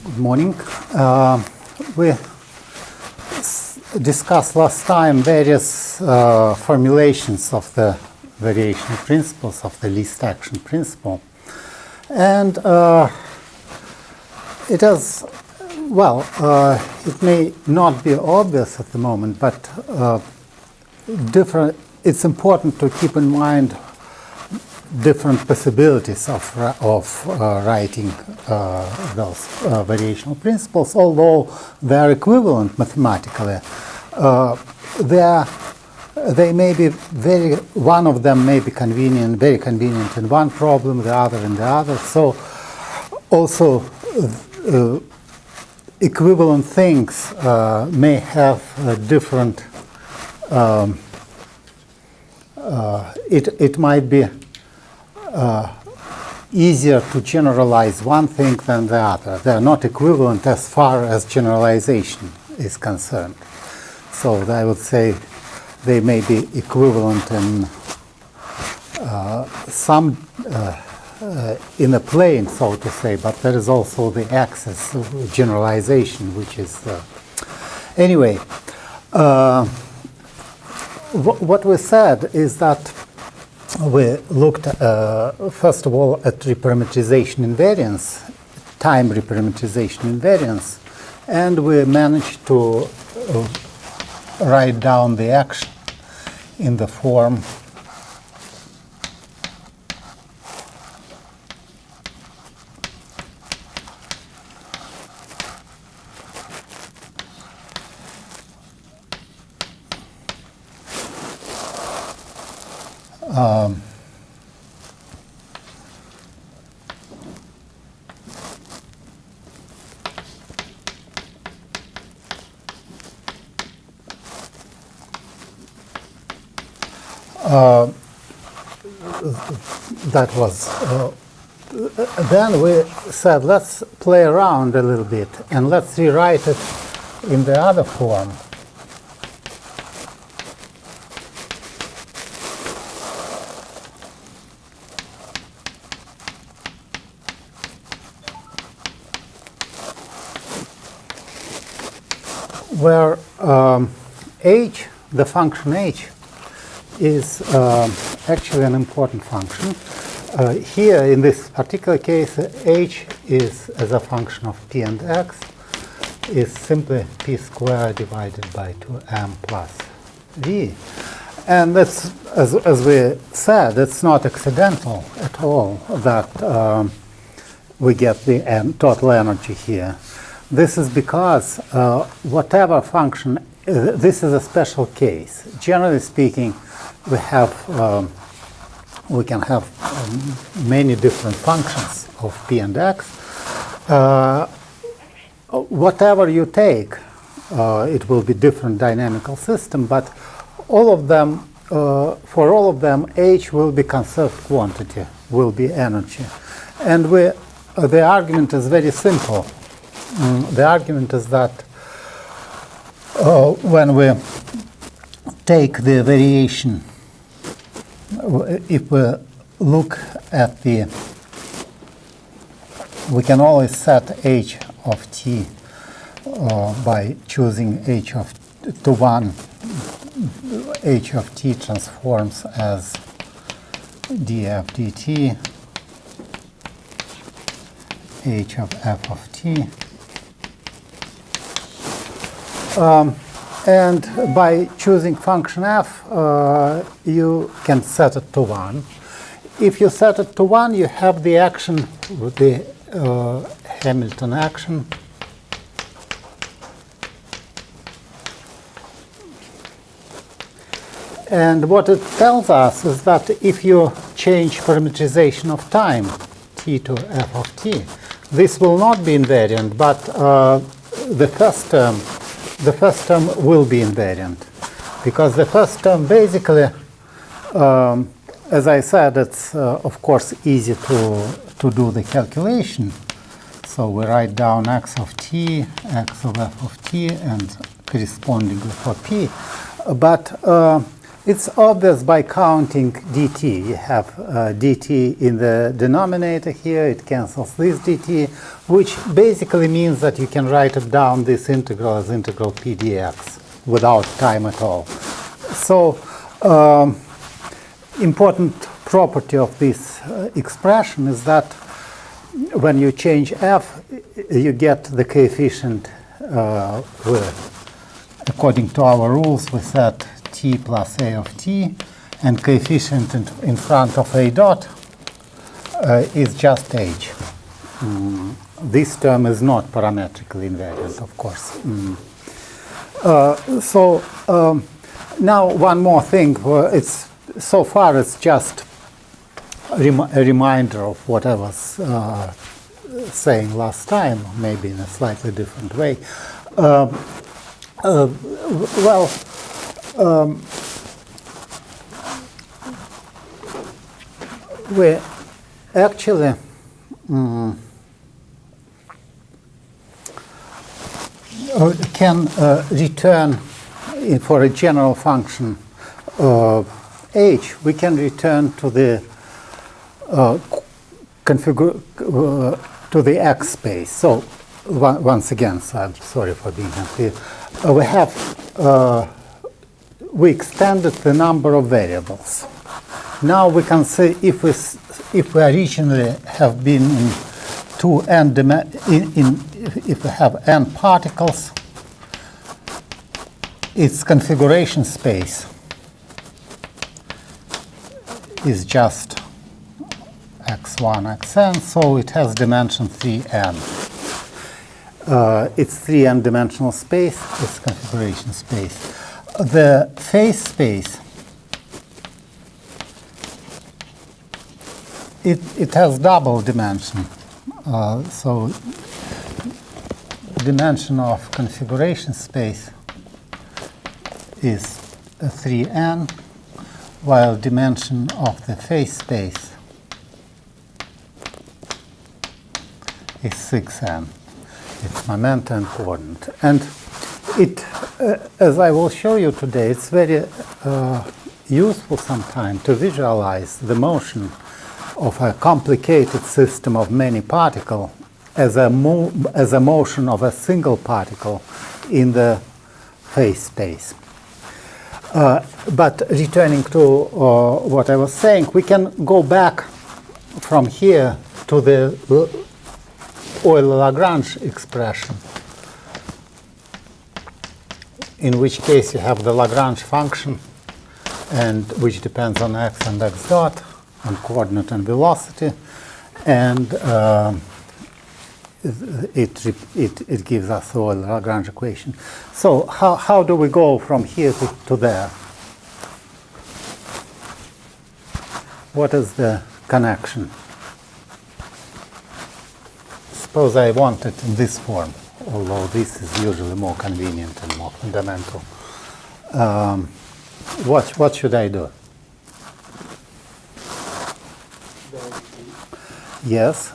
Good morning. We discussed last time various formulations of the variational principles of the least action principle. And it is, well, it may not be obvious at the moment, but it's important to keep in mind different possibilities of writing those variational principles, although they are equivalent mathematically. They may be one of them may be very convenient in one problem, the other in the other. So also equivalent things may have different, it might be easier to generalize one thing than the other. They are not equivalent as far as generalization is concerned. So I would say they may be equivalent in in a plane, so to say, but there is also the axis of generalization, which is anyway. What we said is that we looked, first of all, at reparametrization invariance, time reparametrization invariance, and we managed to write down the action in the form that was then we said let's play around a little bit and let's rewrite it in the other form. Where h, the function h, is actually an important function. Here, in this particular case, h is, as a function of p and x, is simply p squared divided by 2m plus v. And that's, as we said, it's not accidental at all that we get the total energy here. This is because whatever function, this is a special case. Generally speaking, we can have many different functions of p and x. Whatever you take, it will be different dynamical system, but all of them, for all of them, h will be conserved quantity, will be energy. And the argument is very simple. The argument is that when we take the variation, if we look at we can always set h of t by choosing h of to 1. H of t transforms as df dt, h of f of t. And by choosing function f, you can set it to 1. If you set it to 1, you have the action, the Hamilton action. And what it tells us is that if you change parametrization of time, t to f of t, this will not be invariant, but the first term will be invariant, because the first term basically, as I said, it's of course easy to do the calculation. So we write down x of t, x of f of t, and correspondingly for p. But It's obvious by counting dt. You have dt in the denominator here. It cancels this dt, which basically means that you can write it down this integral as integral p dx without time at all. So important property of this expression is that when you change f, you get the coefficient according to our rules. We set t plus a of t, and coefficient in front of a dot is just h. This term is not parametrically invariant, of course. Now one more thing. So far it's just a reminder of what I was saying last time, maybe in a slightly different way. We actually can return for a general function h. We can return to the to the x space. So once again, so I'm sorry for being unclear. We extended the number of variables. Now we can say if we originally have been in if we have n particles, its configuration space is just x1, xn, so it has dimension 3n. It's 3n dimensional space, its configuration space. The phase space, it has double dimension. So dimension of configuration space is 3n, while dimension of the phase space is 6n. It's momenta and coordinate. And it, as I will show you today, it's very useful sometimes to visualize the motion of a complicated system of many particles as a motion of a single particle in the phase space. But returning to what I was saying, we can go back from here to the Euler-Lagrange expression, in which case you have the Lagrange function, and which depends on x and x dot, on coordinate and velocity, and it gives us the Euler-Lagrange equation. So how do we go from here to there? What is the connection? Suppose I want it in this form, although this is usually more convenient and more fundamental. What should I do? Yes.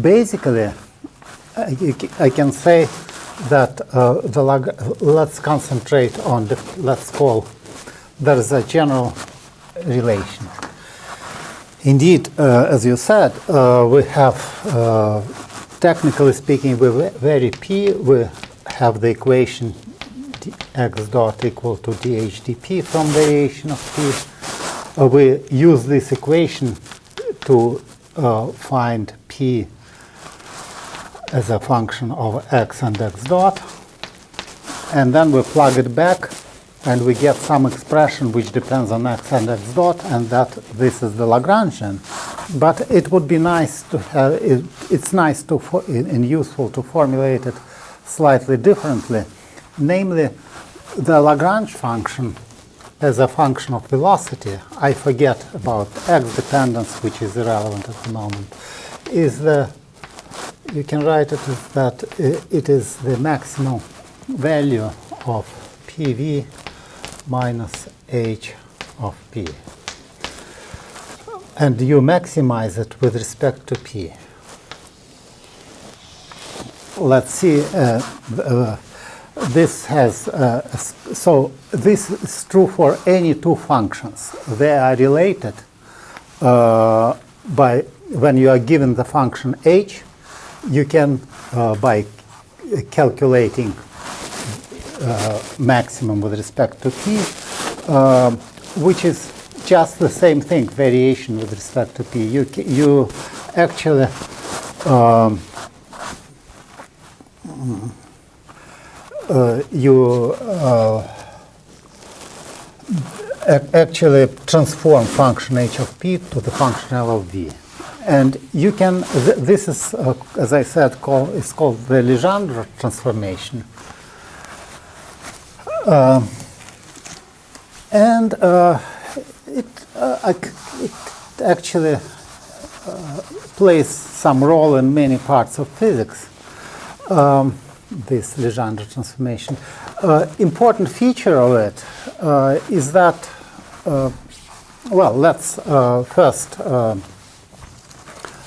Basically, I can say that let's concentrate on let's call there is a general relation. Indeed, as you said, we have, technically speaking, we vary p. We have the equation x dot equal to dh dp from variation of p. We use this equation to find p as a function of x and x dot, and then we plug it back, and we get some expression which depends on x and x dot, and that this is the Lagrangian. But it would be nice to have it's nice to and useful to formulate it slightly differently, namely the Lagrange function as a function of velocity. I forget about x dependence, which is irrelevant at the moment. You can write it as that it is the maximum value of PV minus h of p. And you maximize it with respect to p. Let's see this has, so this is true for any two functions. They are related by, when you are given the function h, you can, by calculating maximum with respect to p, which is just the same thing, variation with respect to p. You actually actually transform function h of p to the function L of v. And you can, this is, as I said, is called the Legendre transformation. And it actually plays some role in many parts of physics, this Legendre transformation. Important feature of it is that, well, let's first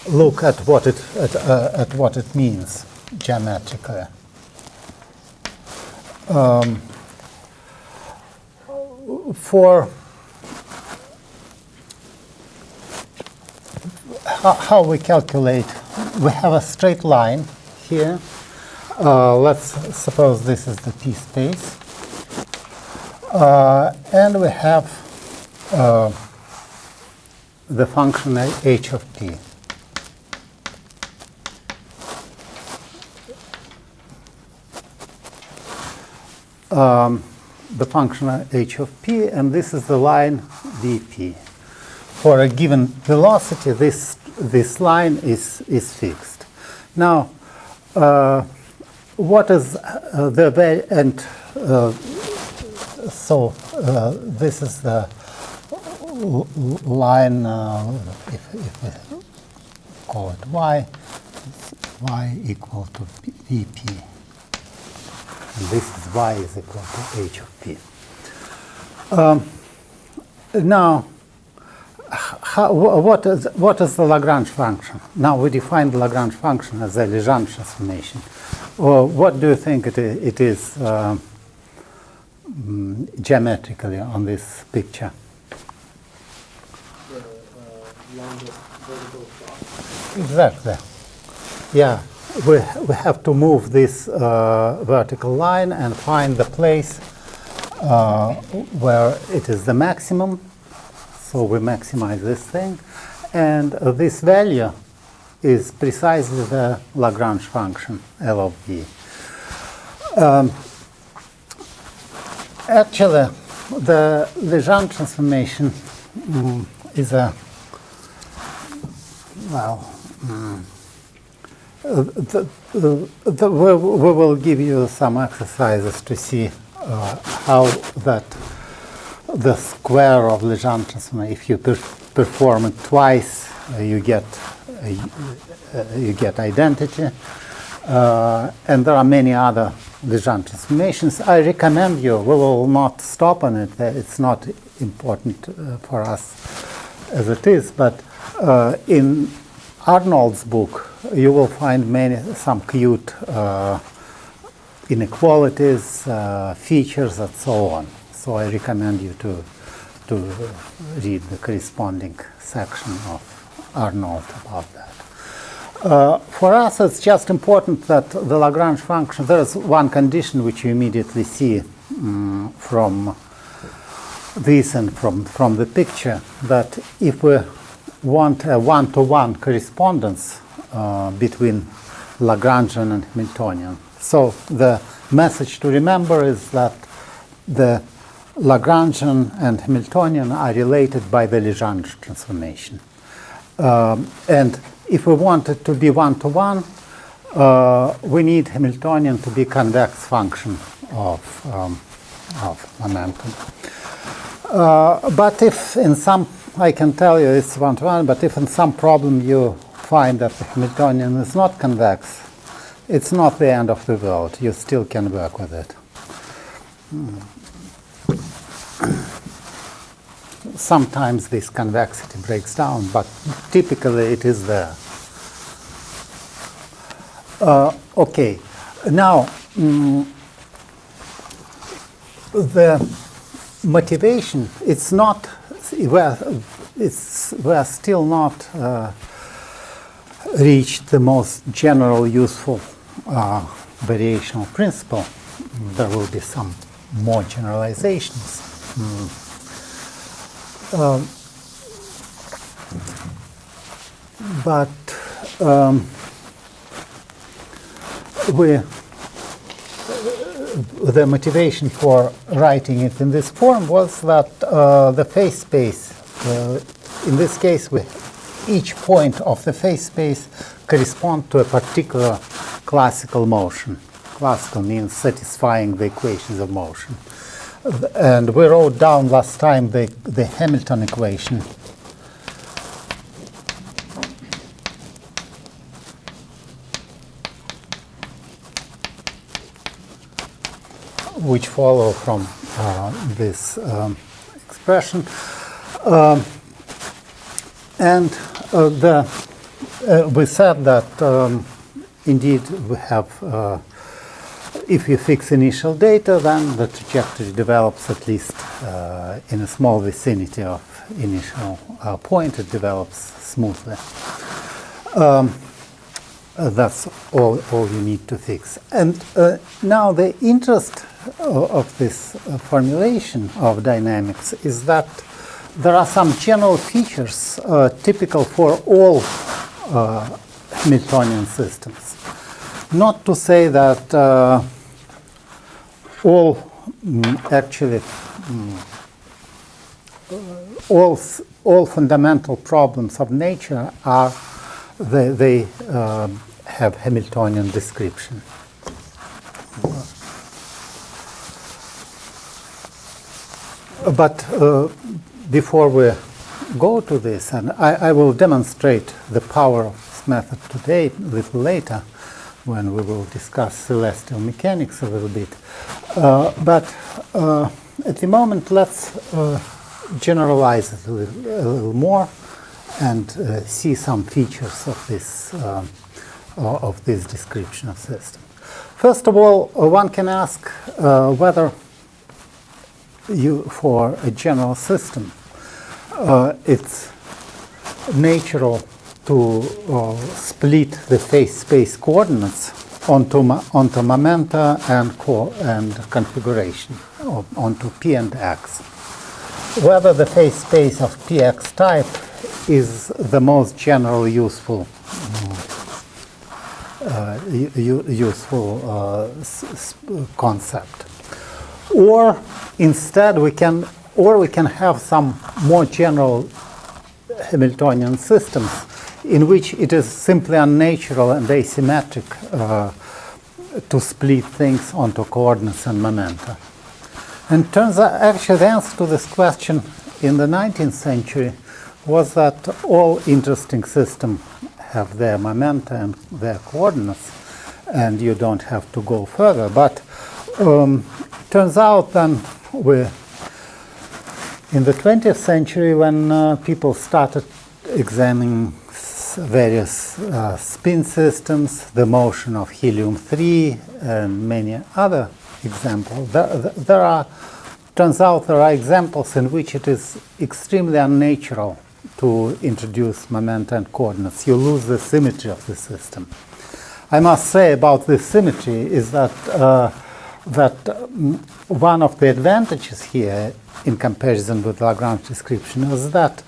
look at what it means geometrically. For how we calculate, we have a straight line here. Let's suppose this is the p space, and we have the function h of p. The function h of p, and this is the line dp. For a given velocity, this line is fixed. Now, what is the and so this is the line. If we call it y equal to vp. And this is y is equal to h of p. Now, what is the Lagrange function? Now we define the Lagrange function as a Legendre transformation. What do you think it is geometrically on this picture? The longest vertical plot. Exactly. Yeah. We have to move this vertical line and find the place where it is the maximum. So we maximize this thing. And this value is precisely the Lagrange function, L of v. Actually, the Legendre transformation is a, well, we will give you some exercises to see how that the square of Legendre transformation, if you perform it twice, you get identity. And there are many other Legendre transformations. I recommend you, we will not stop on it. It's not important for us as it is, but in Arnold's book, you will find some cute inequalities, features, and so on. So I recommend you to read the corresponding section of Arnold about that. For us, it's just important that the Lagrange function, there is one condition which you immediately see from this and from the picture, that if we want a one-to-one correspondence between Lagrangian and Hamiltonian. So the message to remember is that the Lagrangian and Hamiltonian are related by the Legendre transformation. And if we want it to be one-to-one, we need Hamiltonian to be convex function of momentum. But if in some, I can tell you it's one-to-one, but if in some problem you find that the Hamiltonian is not convex, it's not the end of the world. You still can work with it. Sometimes this convexity breaks down, but typically it is there. Okay, now the motivation, it's not, we're still not reached the most general useful variational principle. There will be some more generalizations. But the motivation for writing it in this form was that the phase space, in this case, each point of the phase space corresponds to a particular classical motion. Classical means satisfying the equations of motion. And we wrote down last time the Hamilton equation, which follow from this expression. We said that indeed we have, if you fix initial data, then the trajectory develops at least in a small vicinity of initial point. It develops smoothly. That's all you need to fix. And now the interest of this formulation of dynamics is that there are some general features typical for all Hamiltonian systems. Not to say that all fundamental problems of nature are they have Hamiltonian description. But before we go to this, and I will demonstrate the power of this method today, a little later, when we will discuss celestial mechanics a little bit. But at the moment, let's generalize it a little more and see some features of this description of system. First of all, one can ask whether for a general system, it's natural to split the phase space coordinates onto momenta and configuration, onto P and X. Whether the phase space of Px type is the most general useful concept, or instead we can have some more general Hamiltonian systems in which it is simply unnatural and asymmetric to split things onto coordinates and momenta. And turns out, actually, the answer to this question in the 19th century was that all interesting systems have their momenta and their coordinates, and you don't have to go further. But turns out then in the 20th century, when people started examining various spin systems, the motion of helium-3, and many other examples, turns out there are examples in which it is extremely unnatural to introduce momenta and coordinates. You lose the symmetry of the system. I must say about this symmetry is that one of the advantages here in comparison with Lagrange description is that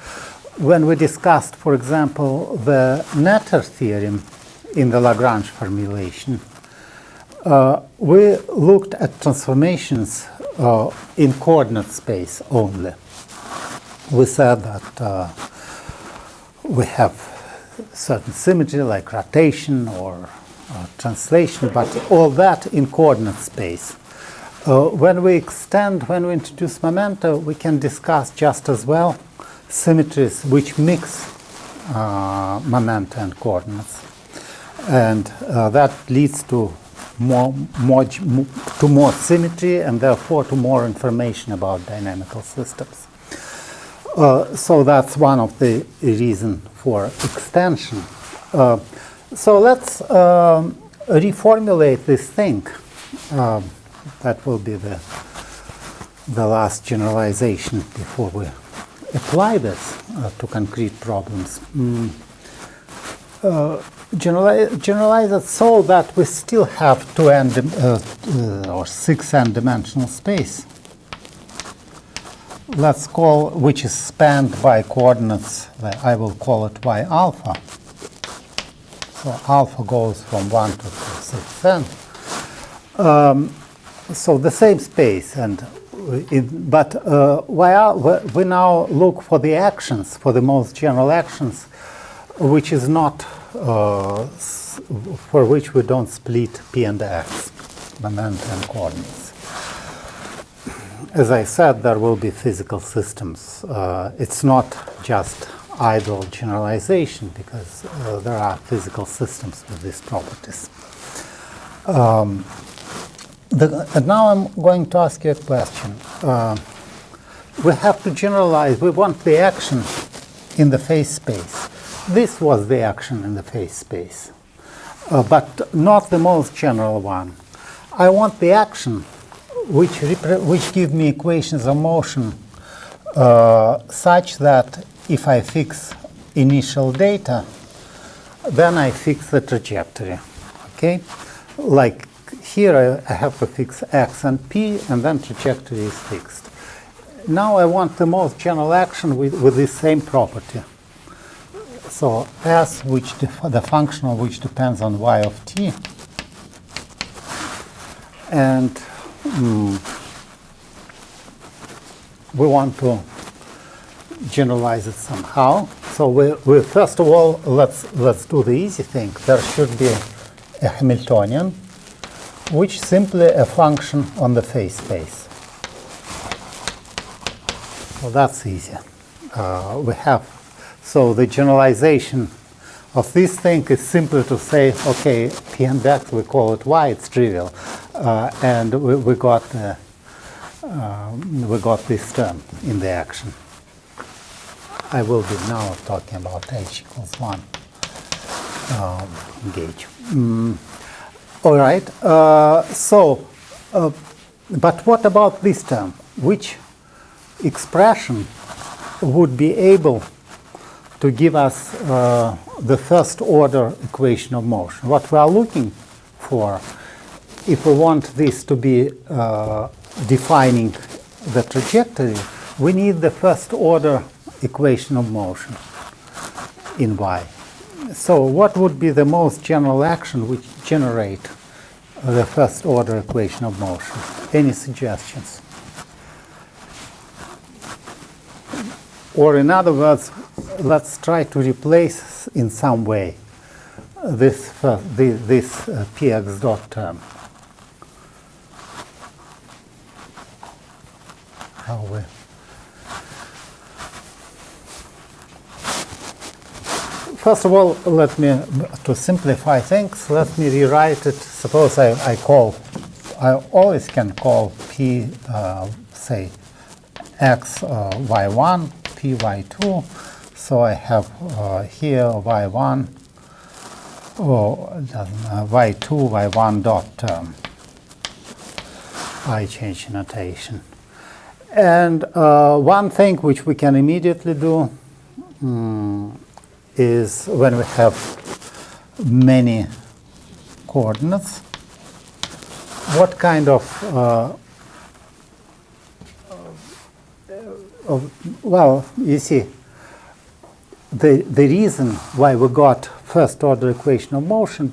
when we discussed, for example, the Netter theorem in the Lagrange formulation, we looked at transformations in coordinate space only. We said that we have certain symmetry like rotation or translation, but all that in coordinate space. When we introduce momenta, we can discuss just as well symmetries which mix momenta and coordinates, and that leads to more symmetry and therefore to more information about dynamical systems. So that's one of the reasons for extension. So let's reformulate this thing. That will be the the last generalization before we apply this to concrete problems. Generalize it so that we still have 2n or 6n dimensional space. Let's call, which is spanned by coordinates, I will call it y alpha. So alpha goes from 1 to 6n. So the same space, and but we now look for the actions, for the most general actions, which is not for which we don't split p and x, momenta and coordinates. As I said, there will be physical systems. It's not just idle generalization, because there are physical systems with these properties. And now I'm going to ask you a question. We have to generalize. We want the action in the phase space. This was the action in the phase space, but not the most general one. I want the action which give me equations of motion such that if I fix initial data, then I fix the trajectory. Okay, like here I have to fix x and p, and then trajectory is fixed. Now I want the most general action with this same property. So s, which the function of which depends on y of t, and we want to generalize it somehow. So we first of all, let's do the easy thing. There should be a Hamiltonian, which is simply a function on the phase space. So that's easy. We have, so the generalization of this thing is simply to say, okay, p and x, we call it y, it's trivial, and we got this term in the action. I will be now talking about h equals 1 gauge. All right, but what about this term? Which expression would be able to give us the first order equation of motion? What we are looking for, if we want this to be defining the trajectory, we need the first order equation of motion in y. So what would be the most general action which generate the first order equation of motion? Any suggestions? Or in other words, let's try to replace in some way this px dot term. How we? First of all, let me, to simplify things, let me rewrite it. Suppose I always can call p, say, x y1, p y2. So I have here y1, y2, y1 dot term. I change notation. And one thing which we can immediately do is when we have many coordinates, what kind of well, you see, the reason why we got first order equation of motion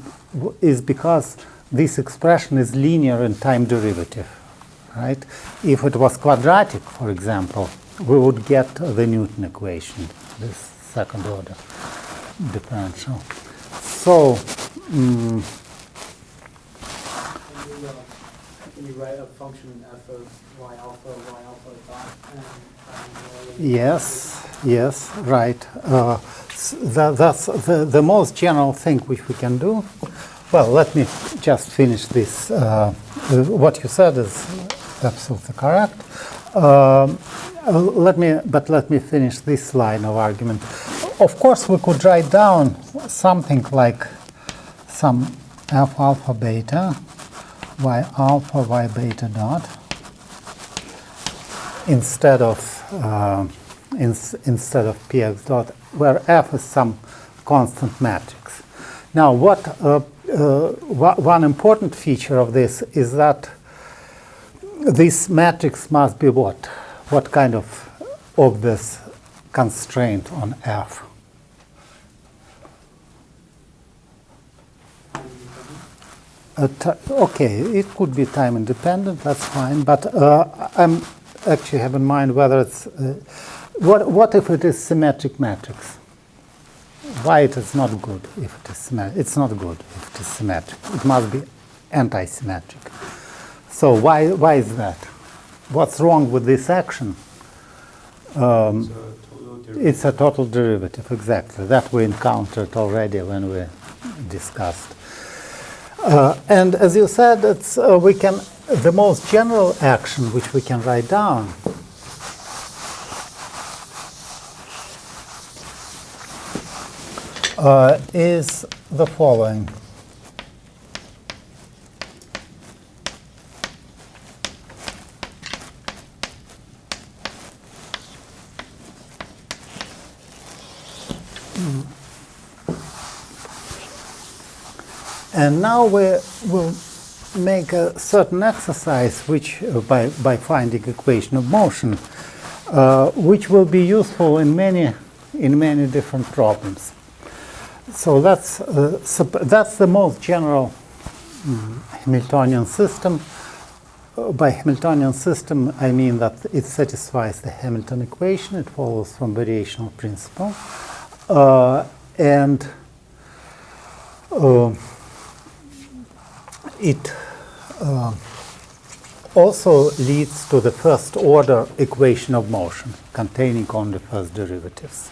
is because this expression is linear in time derivative, right? If it was quadratic, for example, we would get the Newton equation, this second order differential. So, Can you write a function f of y alpha dot, and yes, right. That's the most general thing which we can do. Well, let me just finish this. What you said is absolutely correct. Let me finish this line of argument. Of course, we could write down something like some f alpha beta, y alpha, y beta dot, instead of px dot, where f is some constant matrix. Now, one important feature of this is that this matrix must be what? What kind of obvious constraint on f? Okay, it could be time independent, that's fine, but I'm actually have in mind whether it's what if it is symmetric matrix? Why it is not good if it is symmetric? It's not good if it is symmetric. It must be anti-symmetric. So why is that? What's wrong with this action? It's a total derivative, exactly. That we encountered already when we discussed. And as you said, it's the most general action which we can write down is the following. And now we will make a certain exercise, which by finding equation of motion, which will be useful in many different problems. So that's the most general Hamiltonian system. By Hamiltonian system, I mean that it satisfies the Hamilton equation. It follows from variational principle, and it also leads to the first order equation of motion containing only first derivatives.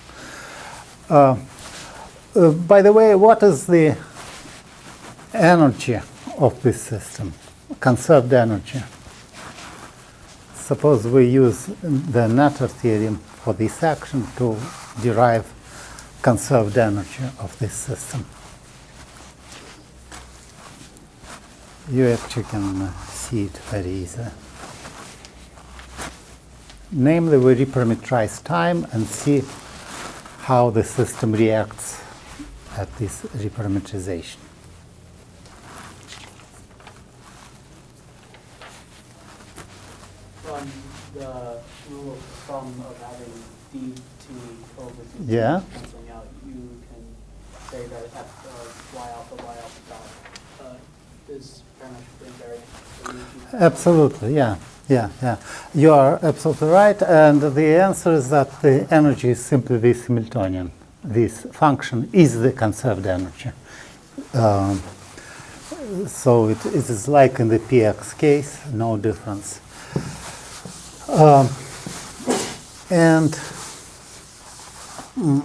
By the way, what is the energy of this system? Conserved energy. Suppose we use the Noether theorem for this action to derive conserved energy of this system. You actually can see it very easily. Namely, we reparameterize time and see how the system reacts at this reparameterization. From the rule of thumb of having dt over dt Yeah. canceling out, you can say that f of y alpha dot is parametrically invariant. Absolutely, yeah. You are absolutely right, and the answer is that the energy is simply this Hamiltonian. This function is the conserved energy. So it is like in the px case, no difference. And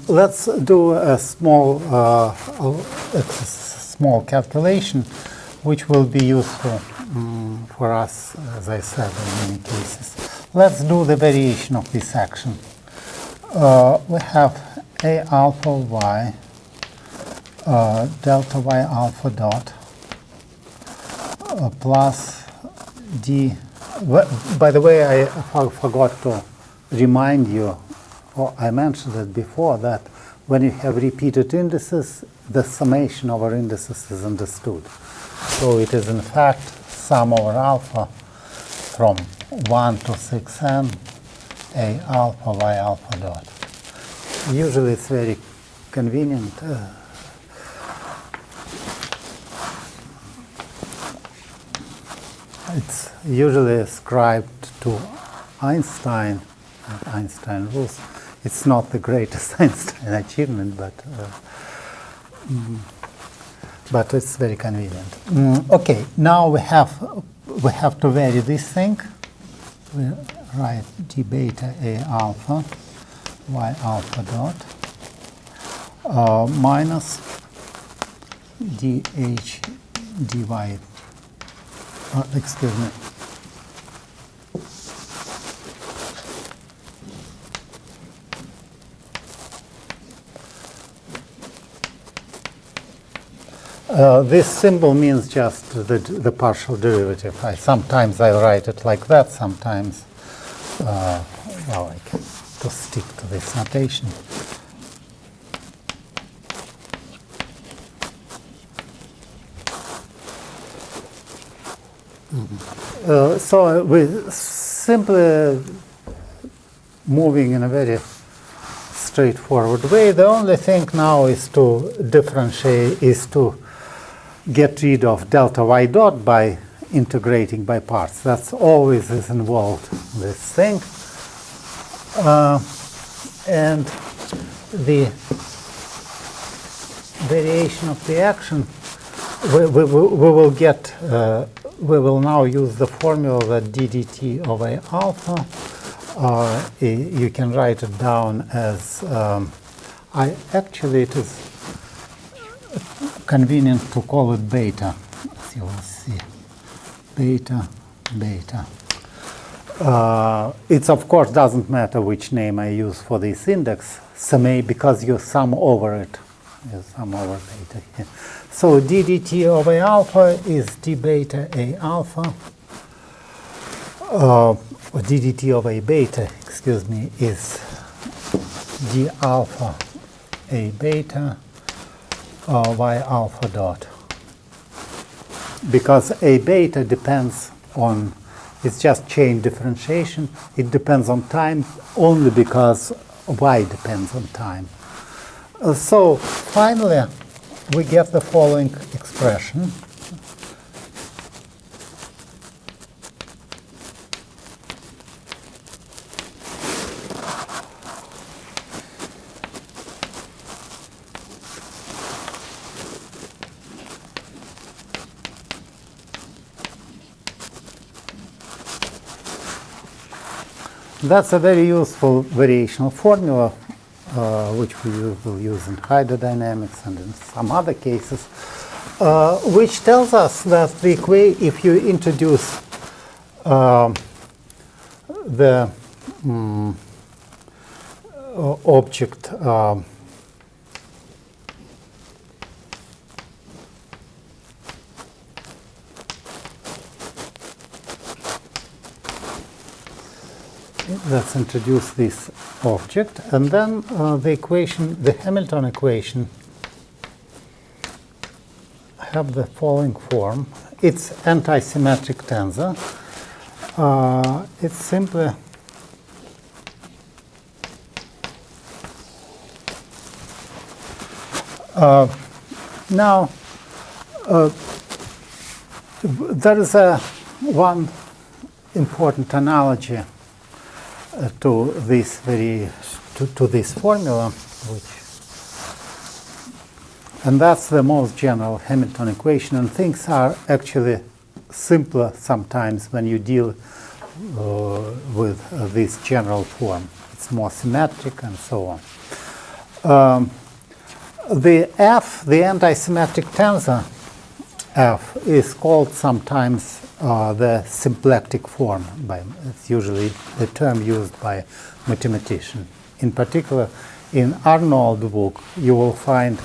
let's do a small calculation, which will be useful for us, as I said, in many cases. Let's do the variation of this action. We have a alpha y delta y alpha dot plus d. By the way, I forgot to remind you, or I mentioned it before, that when you have repeated indices, the summation over indices is understood. So it is in fact sum over alpha from 1 to 6n a alpha y alpha dot. Usually it's very convenient. It's usually ascribed to Einstein and Einstein rules. It's not the greatest Einstein achievement, but it's very convenient. Okay, now we have to vary this thing. We write d beta a alpha y alpha dot minus dh dy. Excuse me. This symbol means just the partial derivative. Sometimes I write it like that, sometimes well, I can to stick to this notation. So we're simply moving in a very straightforward way. The only thing now is to differentiate, is to get rid of delta y dot by integrating by parts. That's always is involved in this thing. And the variation of the action, we will get, we will now use the formula that d dt of A alpha. You can write it down as, actually it is convenient to call it beta, as you will see, beta, beta. It of course doesn't matter which name I use for this index, sum A, because you sum over it, you sum over beta here. So d dt of A alpha is d beta A alpha, or d dt of A beta, excuse me, is d alpha A beta y alpha dot. Because A beta depends on, it's just chain differentiation. It depends on time only because y depends on time. So finally, we get the following expression. That's a very useful variational formula, which we will use in hydrodynamics and in some other cases, which tells us that the if you introduce the object let's introduce this object, and then the equation, the Hamilton equation, have the following form. It's anti-symmetric tensor. It's simply now there is one important analogy to this to this formula, and that's the most general Hamilton equation. And things are actually simpler sometimes when you deal with this general form. It's more symmetric and so on. The F, the anti-symmetric tensor F, is called sometimes the symplectic form. It's usually the term used by mathematicians. In particular, in Arnold's book, you will find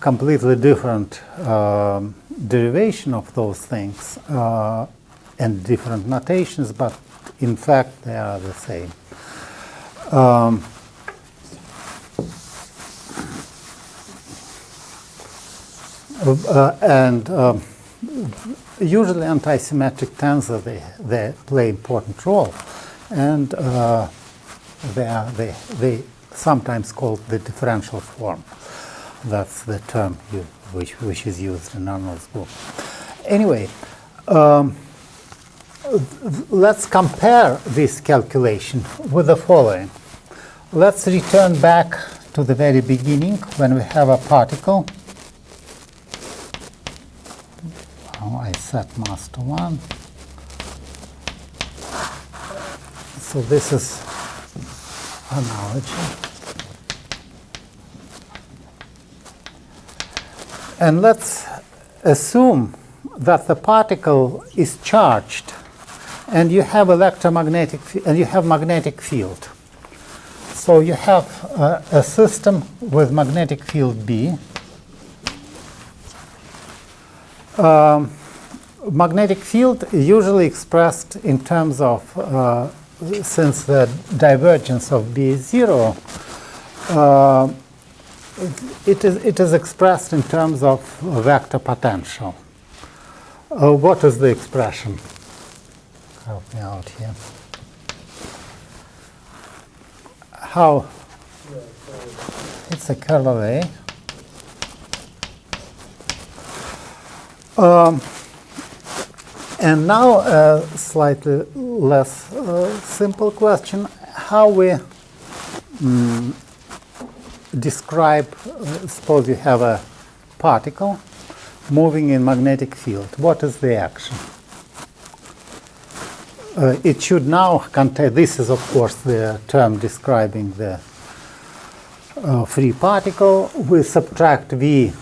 completely different derivation of those things and different notations, but in fact they are the same. Usually anti-symmetric tensor, they play important role, and they sometimes called the differential form. That's the term which is used in Arnold's book. Anyway, let's compare this calculation with the following. Let's return back to the very beginning when we have a particle. I set mass to 1. So this is analogy. And let's assume that the particle is charged and you have electromagnetic and you have magnetic field. So you have a system with magnetic field B. magnetic field is usually expressed in terms of, since the divergence of B is 0, it is expressed in terms of vector potential. What is the expression? Help me out here. How? It's a curl of A. And now a slightly less simple question. How we describe, suppose you have a particle moving in magnetic field. What is the action? It should now contain, this is of course the term describing the free particle. We subtract V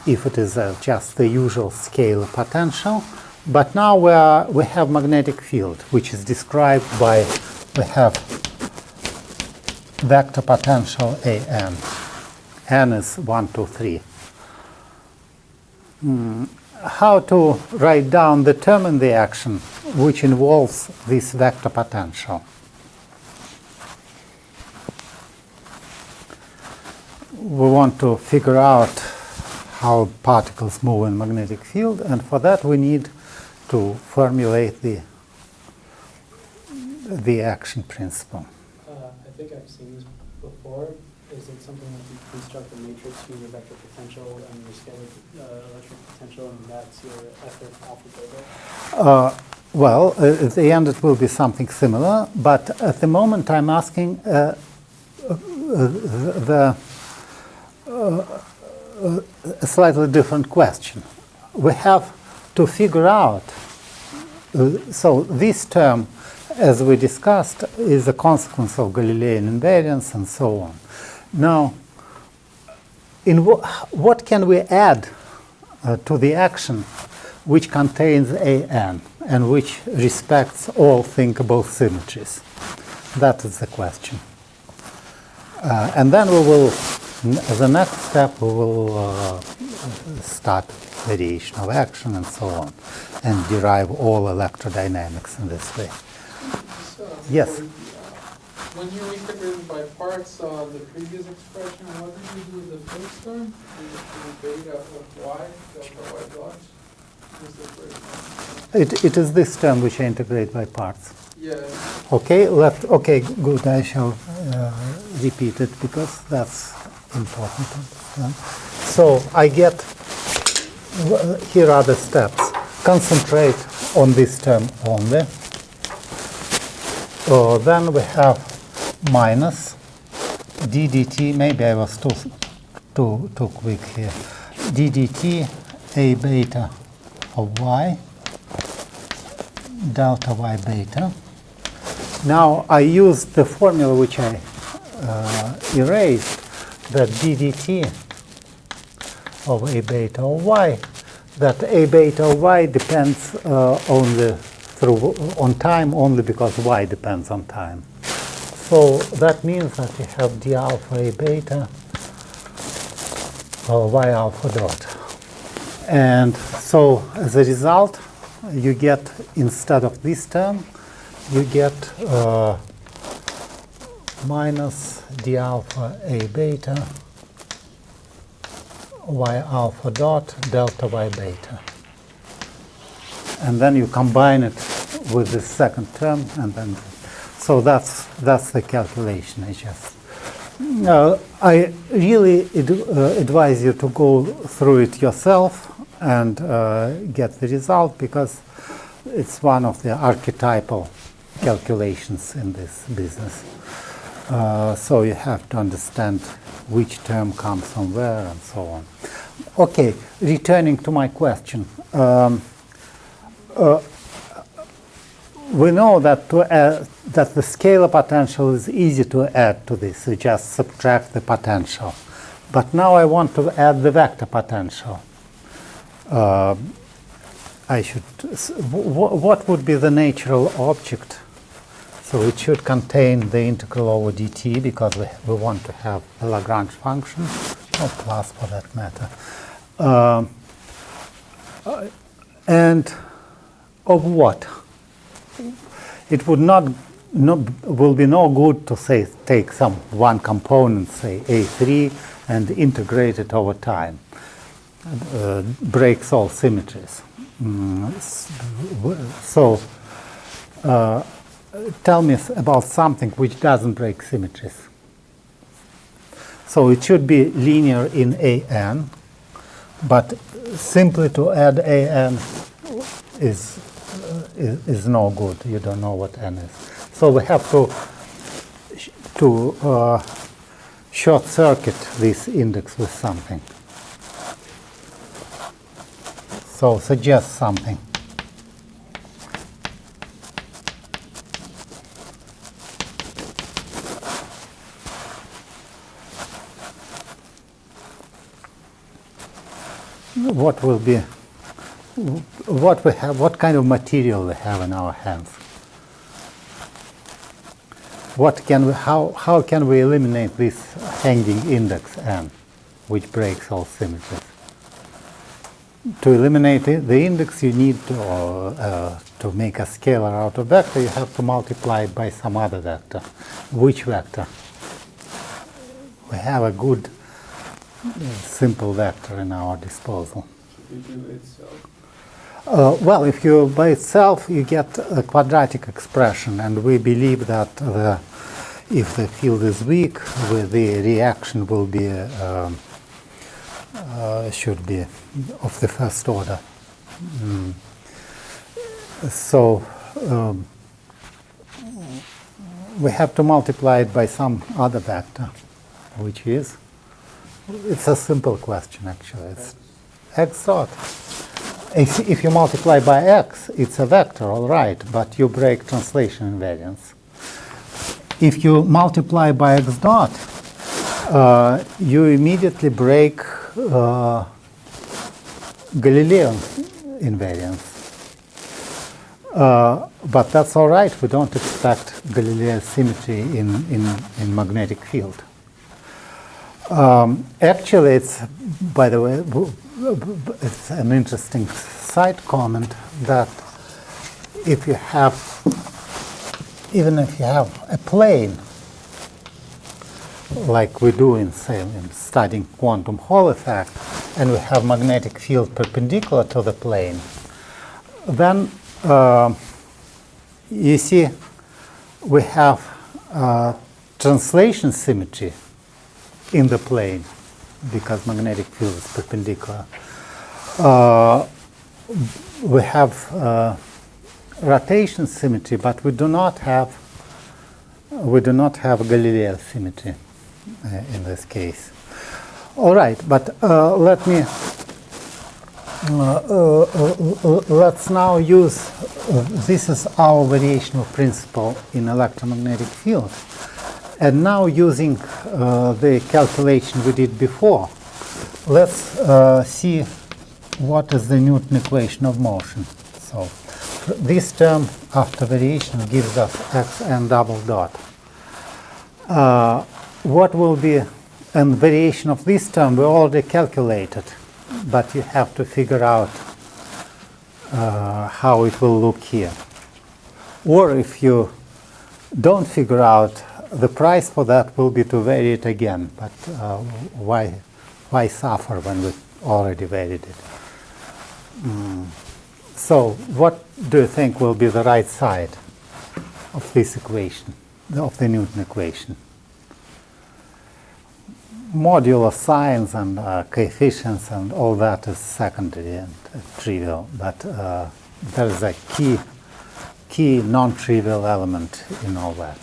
if it is just the usual scalar potential. But now we have magnetic field, which is described by, we have vector potential AN. N is 1, 2, 3. How to write down the term in the action which involves this vector potential? We want to figure out how particles move in magnetic field, and for that we need to formulate the action principle. I think I've seen this before. Is it something like you construct a matrix using vector potential and your scalar electric potential, and that's your effort alpha beta? Well, at the end it will be something similar, but at the moment I'm asking a slightly different question. We have to figure out, so this term, as we discussed, is a consequence of Galilean invariance and so on. Now, in what can we add to the action which contains AN and which respects all thinkable symmetries? That is the question. And then we will, as a next step, we will start variation of action and so on, and derive all electrodynamics in this way. So, Yes? when you integrated by parts the previous expression, what did you do with the first term? Did you do beta of y, delta y dot? What's the first one? It is this term which I integrate by parts. Yeah. Okay, okay, good. I shall repeat it because that's important. So I get, here are the steps. Concentrate on this term only. Then we have minus d dt, maybe I was too quick here, d dt a beta of y, delta y beta. Now I used the formula which I erased, that d dt of a beta of y, that a beta of y depends on time only because y depends on time. So that means that we have d alpha a beta y alpha dot. And so as a result, you get, instead of this term, you get minus d alpha a beta y alpha dot delta y beta. And then you combine it with the second term, and then so that's the calculation. I really advise you to go through it yourself and get the result, because it's one of the archetypal calculations in this business. So you have to understand which term comes from where and so on. Okay, returning to my question. We know that that the scalar potential is easy to add to this. You just subtract the potential. But now I want to add the vector potential. What would be the natural object? So it should contain the integral over dt, because we want to have a Lagrange function, or plus for that matter. And of what? It would will be no good to say take some one component, say A3, and integrate it over time. Breaks all symmetries. So tell me about something which doesn't break symmetries. So it should be linear in AN, but simply to add AN is no good. You don't know what N is. So we have to short circuit this index with something. So suggest something. What will be, what we have, what kind of material we have in our hands? What can we, how can we eliminate this hanging index N, which breaks all symmetries? To eliminate the index, you need to make a scalar out of vector, you have to multiply it by some other vector. Which vector? We have a good simple vector in our disposal. Should we do itself? Well, if you by itself, you get a quadratic expression, and we believe that if the field is weak, the reaction will be should be of the first order. So we have to multiply it by some other vector, which is, it's a simple question actually. It's x dot. If you multiply by x, it's a vector, all right, but you break translation invariance. If you multiply by x dot, you immediately break Galilean invariance. But that's all right, we don't expect Galilean symmetry in magnetic field. Actually, it's, by the way, it's an interesting side comment that if you have, even if you have a plane, like we do in, say, in studying quantum Hall effect, and we have magnetic field perpendicular to the plane, then you see we have translation symmetry in the plane because magnetic field is perpendicular. We have rotation symmetry, but we do not have Galilean symmetry in this case. All right, but let me let's now use this is our variational principle in electromagnetic field. And now using the calculation we did before, let's see what is the Newton equation of motion. So this term after variation gives us xn double dot. What will be a variation of this term we already calculated, but you have to figure out how it will look here. Or if you don't figure out, the price for that will be to vary it again, but why suffer when we already varied it? So what do you think will be the right side of this equation, of the Newton equation? Modular signs and coefficients and all that is secondary and trivial, but there is a key non-trivial element in all that.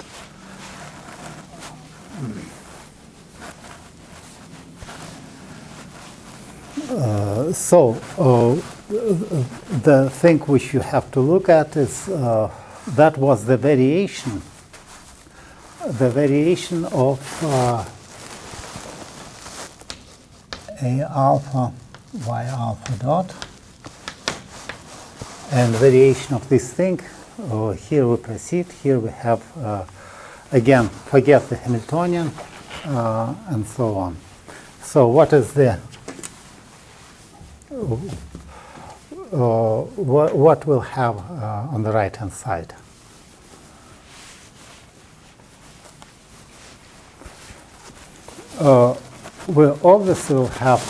The thing which you have to look at is that was the variation of A alpha y alpha dot, and variation of this thing. Here we proceed. Here we have again, forget the Hamiltonian and so on. So what is the what we'll have on the right-hand side. We obviously will have,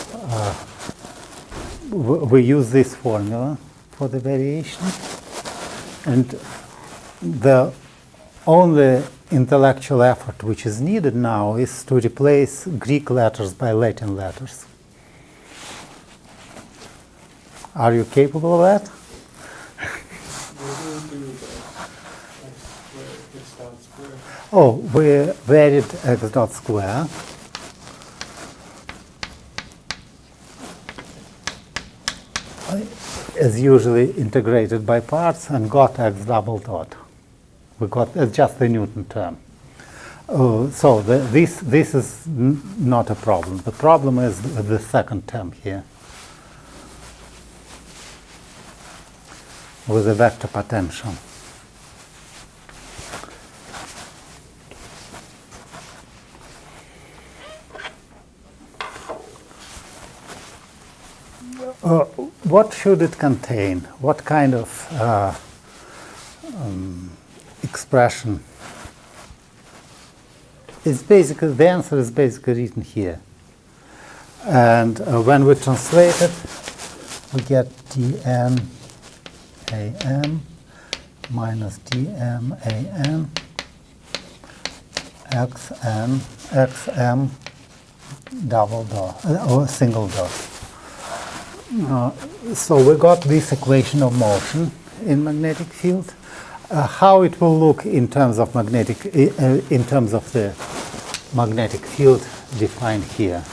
we use this formula for the variation, and the only intellectual effort which is needed now is to replace Greek letters by Latin letters. Are you capable of that? What do we do with x dot square? Oh, we varied x dot square. As usually integrated by parts and got x double dot. We got just the Newton term. So this is not a problem. The problem is the second term here with the vector potential. What should it contain? What kind of expression? It's basically, the answer is basically written here. And when we translate it, we get dn am minus dm an xm double dot or single dot. So we got this equation of motion in magnetic field. How it will look in terms of in terms of the magnetic field defined here.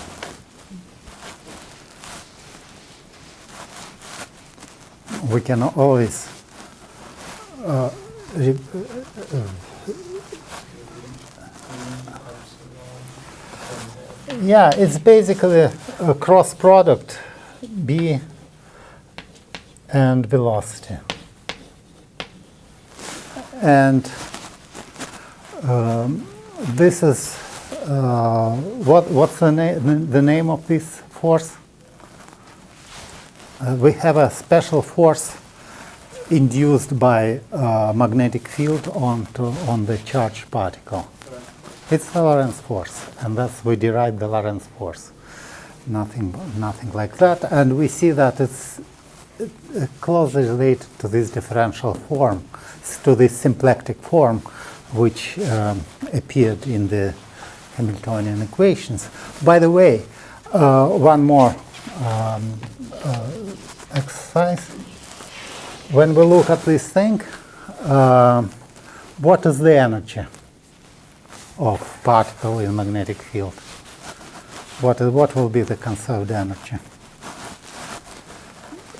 We can always yeah, it's basically a cross product B and velocity. And this is what's the name of this force? We have a special force induced by magnetic field on the charged particle. It's the Lorentz force, and thus we derive the Lorentz force. Nothing like that, and we see that it's closely related to this differential form, to this symplectic form, which appeared in the Hamiltonian equations. By the way, one more exercise. When we look at this thing, what is the energy of particle in magnetic field? What will be the conserved energy?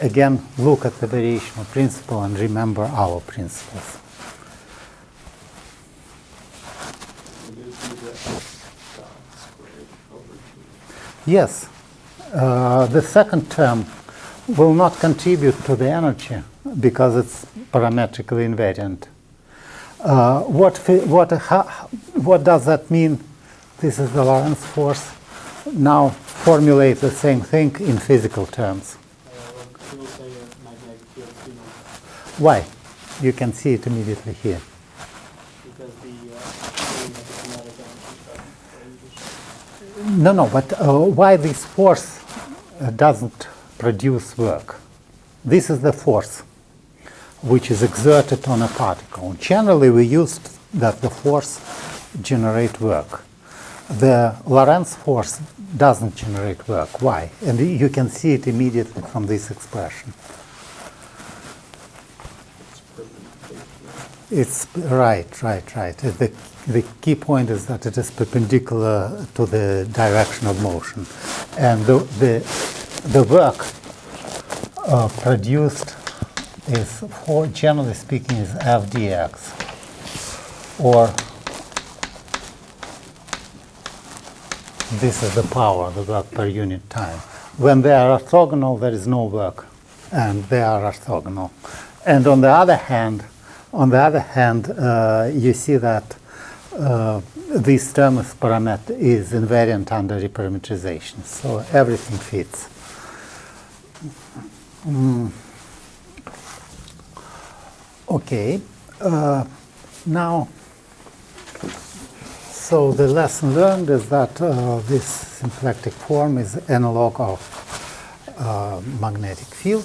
Again, look at the variational principle and remember our principles. Yes, the second term will not contribute to the energy because it's parametrically invariant. What does that mean? This is the Lorentz force. Now formulate the same thing in physical terms. People say a magnetic field too. Why? You can see it immediately here. Because the kinetic energy. No, but why this force doesn't produce work? This is the force which is exerted on a particle. Generally, we used that the force generate work. The Lorentz force doesn't generate work. Why? And you can see it immediately from this expression. It's right. The key point is that it is perpendicular to the direction of motion, and the work produced is, generally speaking, is f dx, or this is the power, the work per unit time. When they are orthogonal, there is no work, and they are orthogonal. And on the other hand, you see that this term is invariant under reparametrization, so everything fits. Okay. Now, so the lesson learned is that this symplectic form is analog of magnetic field.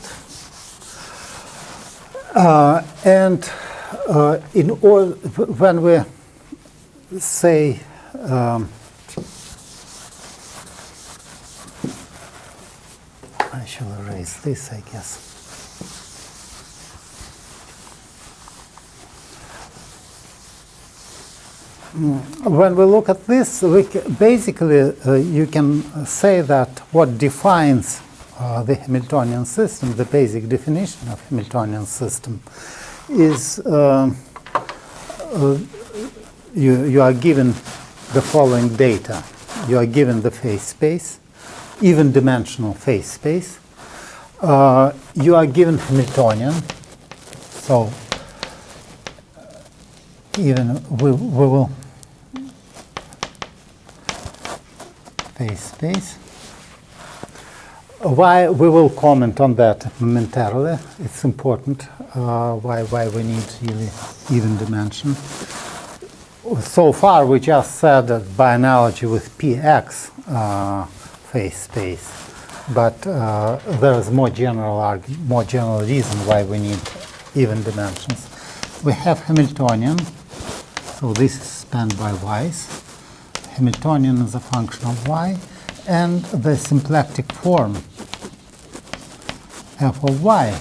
And when we say I shall erase this, I guess. When we look at this, basically you can say that what defines the Hamiltonian system, the basic definition of Hamiltonian system, is you are given the following data. You are given the phase space, even dimensional phase space. You are given Hamiltonian, so even we will phase space. Why we will comment on that momentarily. It's important why we need really even dimension. So far we just said that by analogy with px phase space, but there is more general reason why we need even dimensions. We have Hamiltonian, so this is spanned by y's. Hamiltonian is a function of y, and the symplectic form f of y,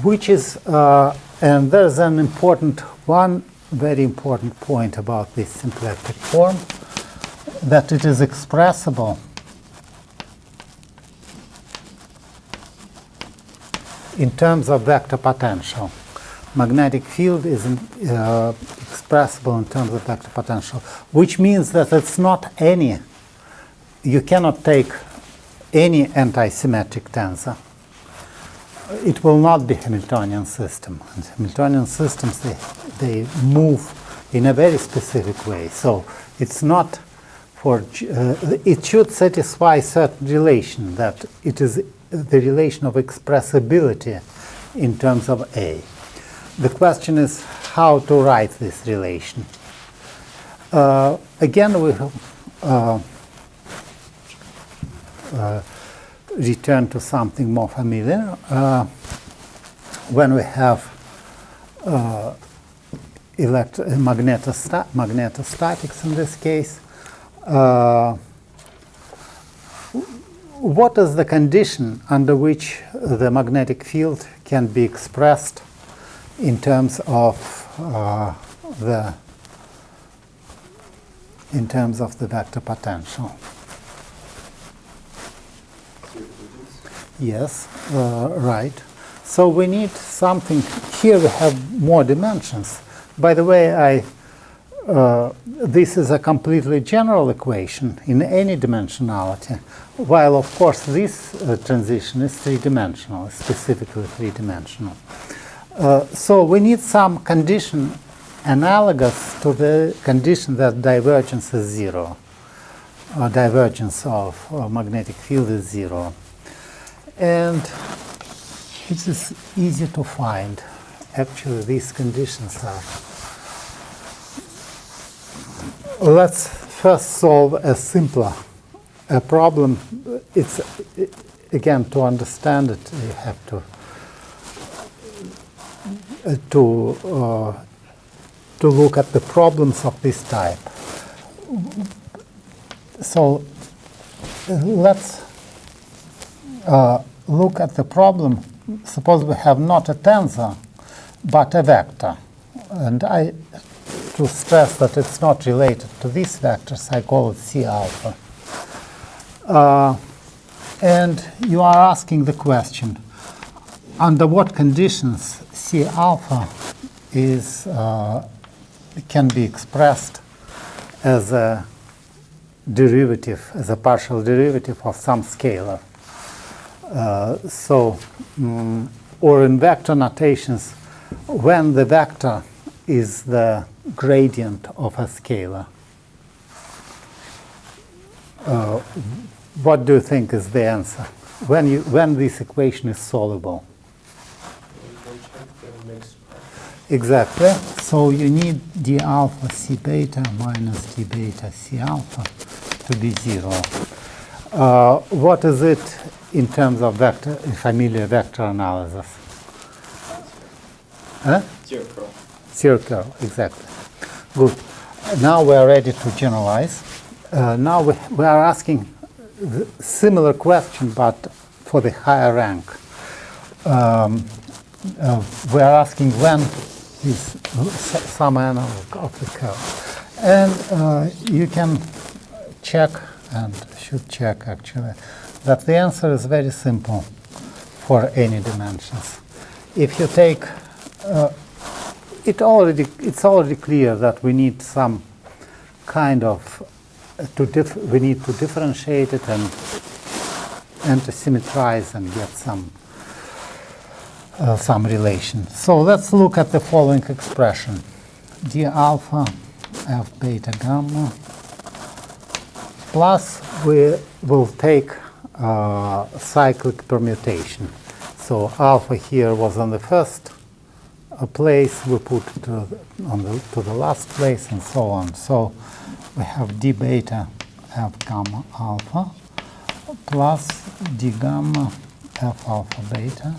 which is, and there's an one very important point about this symplectic form, that it is expressible in terms of vector potential. Magnetic field is expressible in terms of vector potential, which means that it's not any, you cannot take any antisymmetric tensor. It will not be Hamiltonian system. And Hamiltonian systems, they move in a very specific way. So it's not for, it should satisfy certain relation, that it is the relation of expressibility in terms of A. The question is how to write this relation. Again, we return to something more familiar. When we have magnetostatics in this case, what is the condition under which the magnetic field can be expressed in terms of the vector potential? Yes, right. So we need something. Here we have more dimensions. By the way, this is a completely general equation in any dimensionality, while of course this transition is three-dimensional, specifically three-dimensional. So we need some condition analogous to the condition that divergence is zero, or divergence of magnetic field is zero. And it is easy to find. Actually, these conditions are. Let's first solve a simpler problem. It's, again, to understand it, you have to look at the problems of this type. So let's look at the problem. Suppose we have not a tensor, but a vector. And to stress that it's not related to these vectors, I call it C alpha. And you are asking the question, under what conditions C alpha can be expressed as a derivative, as a partial derivative of some scalar. Or in vector notations, when the vector is the gradient of a scalar. What do you think is the answer? When this equation is solvable? Exactly. So you need d alpha c beta minus d beta c alpha to be 0. What is it in terms of vector, familiar vector analysis? Huh? Zero curl. Zero curl, exactly. Good. Now we are ready to generalize. Now we are asking the similar question, but for the higher rank. We are asking when is some analog of the curl. And you can check, and should check actually, that the answer is very simple for any dimensions. If you take, it's already clear that we need some kind of, we need to differentiate it and to symmetrize and get some relation. So let's look at the following expression. D alpha f beta gamma plus we will take cyclic permutation. So alpha here was on the first place, we put it to the last place and so on. So we have d beta f gamma alpha plus d gamma f alpha beta,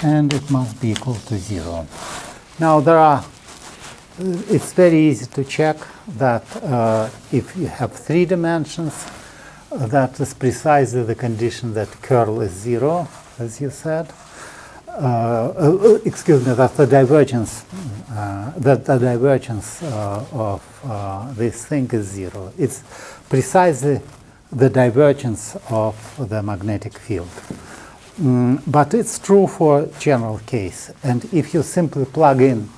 and it must be equal to 0. Now it's very easy to check that if you have 3 dimensions, that is precisely the condition that curl is 0, as you said. Excuse me, that the divergence of this thing is 0. It's precisely the divergence of the magnetic field. But it's true for general case. And if you simply plug in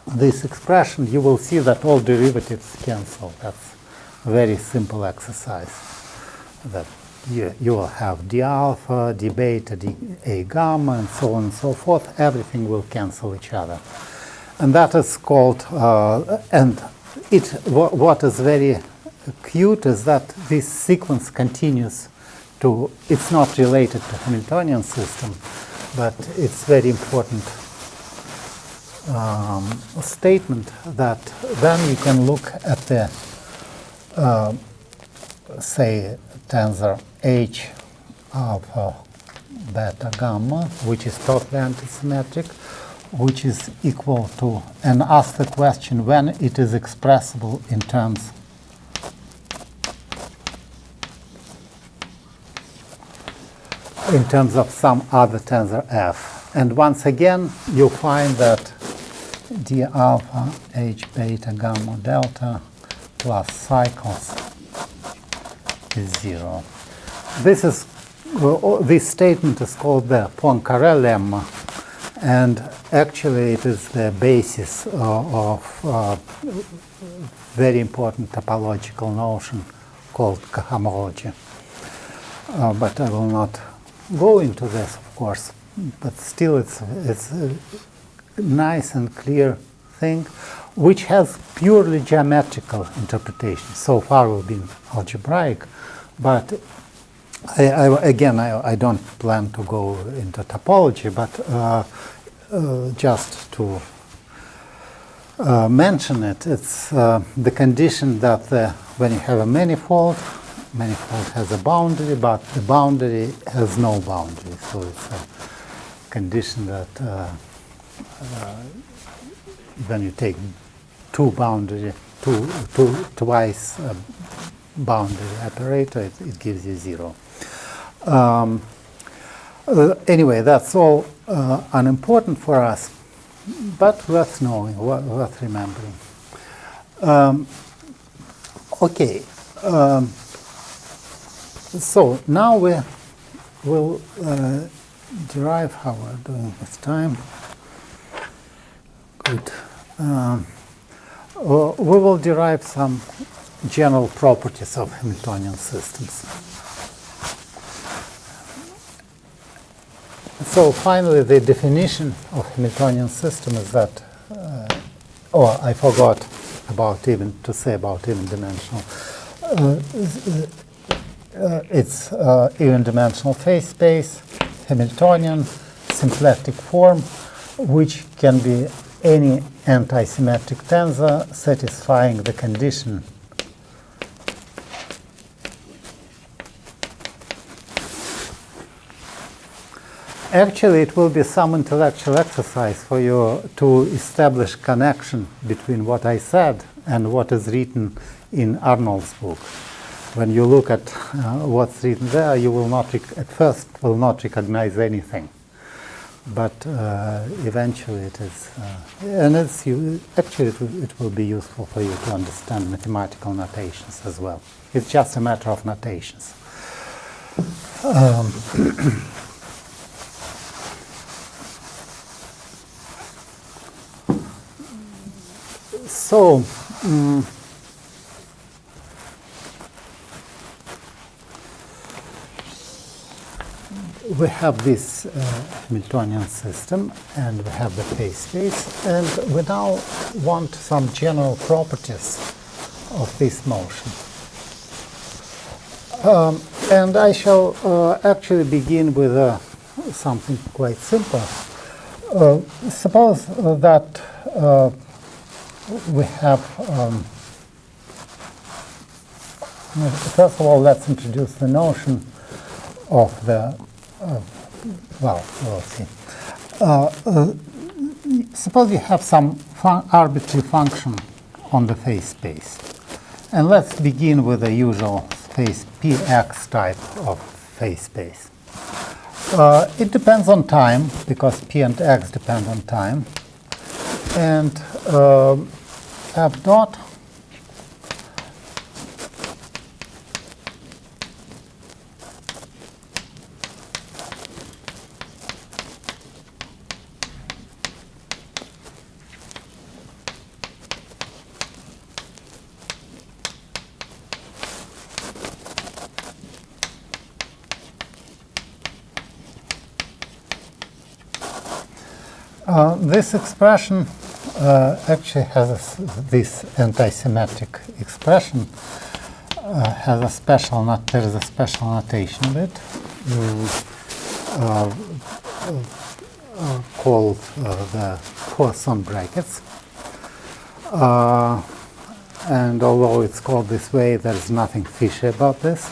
this expression, you will see that all derivatives cancel. That's a very simple exercise. That you will have d alpha, d beta, d a gamma, and so on and so forth. Everything will cancel each other. And that is called, what is very cute is that this sequence continues to, it's not related to Hamiltonian system, but it's very important statement that then you can look at the, say, tensor H alpha beta gamma, which is totally antisymmetric, which is equal to, and ask the question when it is expressible in terms of some other tensor f. And once again, you find that d alpha h beta gamma delta plus cycles is 0. This statement is called the Poincaré lemma, and actually it is the basis of very important topological notion called cohomology. But I will not go into this, of course, but still it's a nice and clear thing which has purely geometrical interpretation. So far we've been algebraic, but I don't plan to go into topology, but just to mention it, it's the condition that when you have a manifold has a boundary, but the boundary has no boundary. So it's a condition that when you take twice boundary operator, it gives you 0. Anyway, that's all unimportant for us, but worth knowing, worth remembering. Okay. So now we will derive how we're doing with time. Good. We will derive some general properties of Hamiltonian systems. So finally, the definition of Hamiltonian system is that, I forgot to say about even dimensional. It's even dimensional phase space, Hamiltonian, symplectic form, which can be any anti-symmetric tensor satisfying the condition Actually, it will be some intellectual exercise for you to establish connection between what I said and what is written in Arnold's book. When you look at what's written there, you will not, at first, will not recognize anything. But eventually it is, and actually it will be useful for you to understand mathematical notations as well. It's just a matter of notations. So, we have this Hamiltonian system, and we have the phase space, and we now want some general properties of this motion. And I shall actually begin with something quite simple. Suppose that we have, first of all, let's introduce the notion of the, well, we'll see. Suppose you have some arbitrary function on the phase space. And let's begin with the usual space Px type of phase space. It depends on time, because P and X depend on time. And F dot this expression actually has this anti-symmetric expression has a special there is a special notation of it called the Poisson brackets, and although it's called this way, there is nothing fishy about this.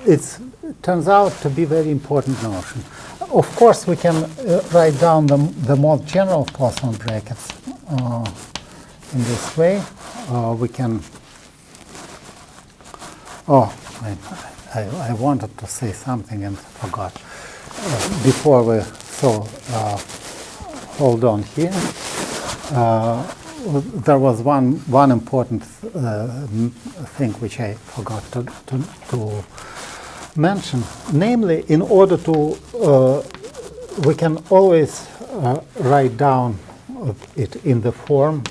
It turns out to be a very important notion. Of course, we can write down the more general Poisson brackets in this way. We can. Oh, I wanted to say something and forgot. Before we hold on here. There was one important thing which I forgot to mention, namely, in order to, we can always write down it in the form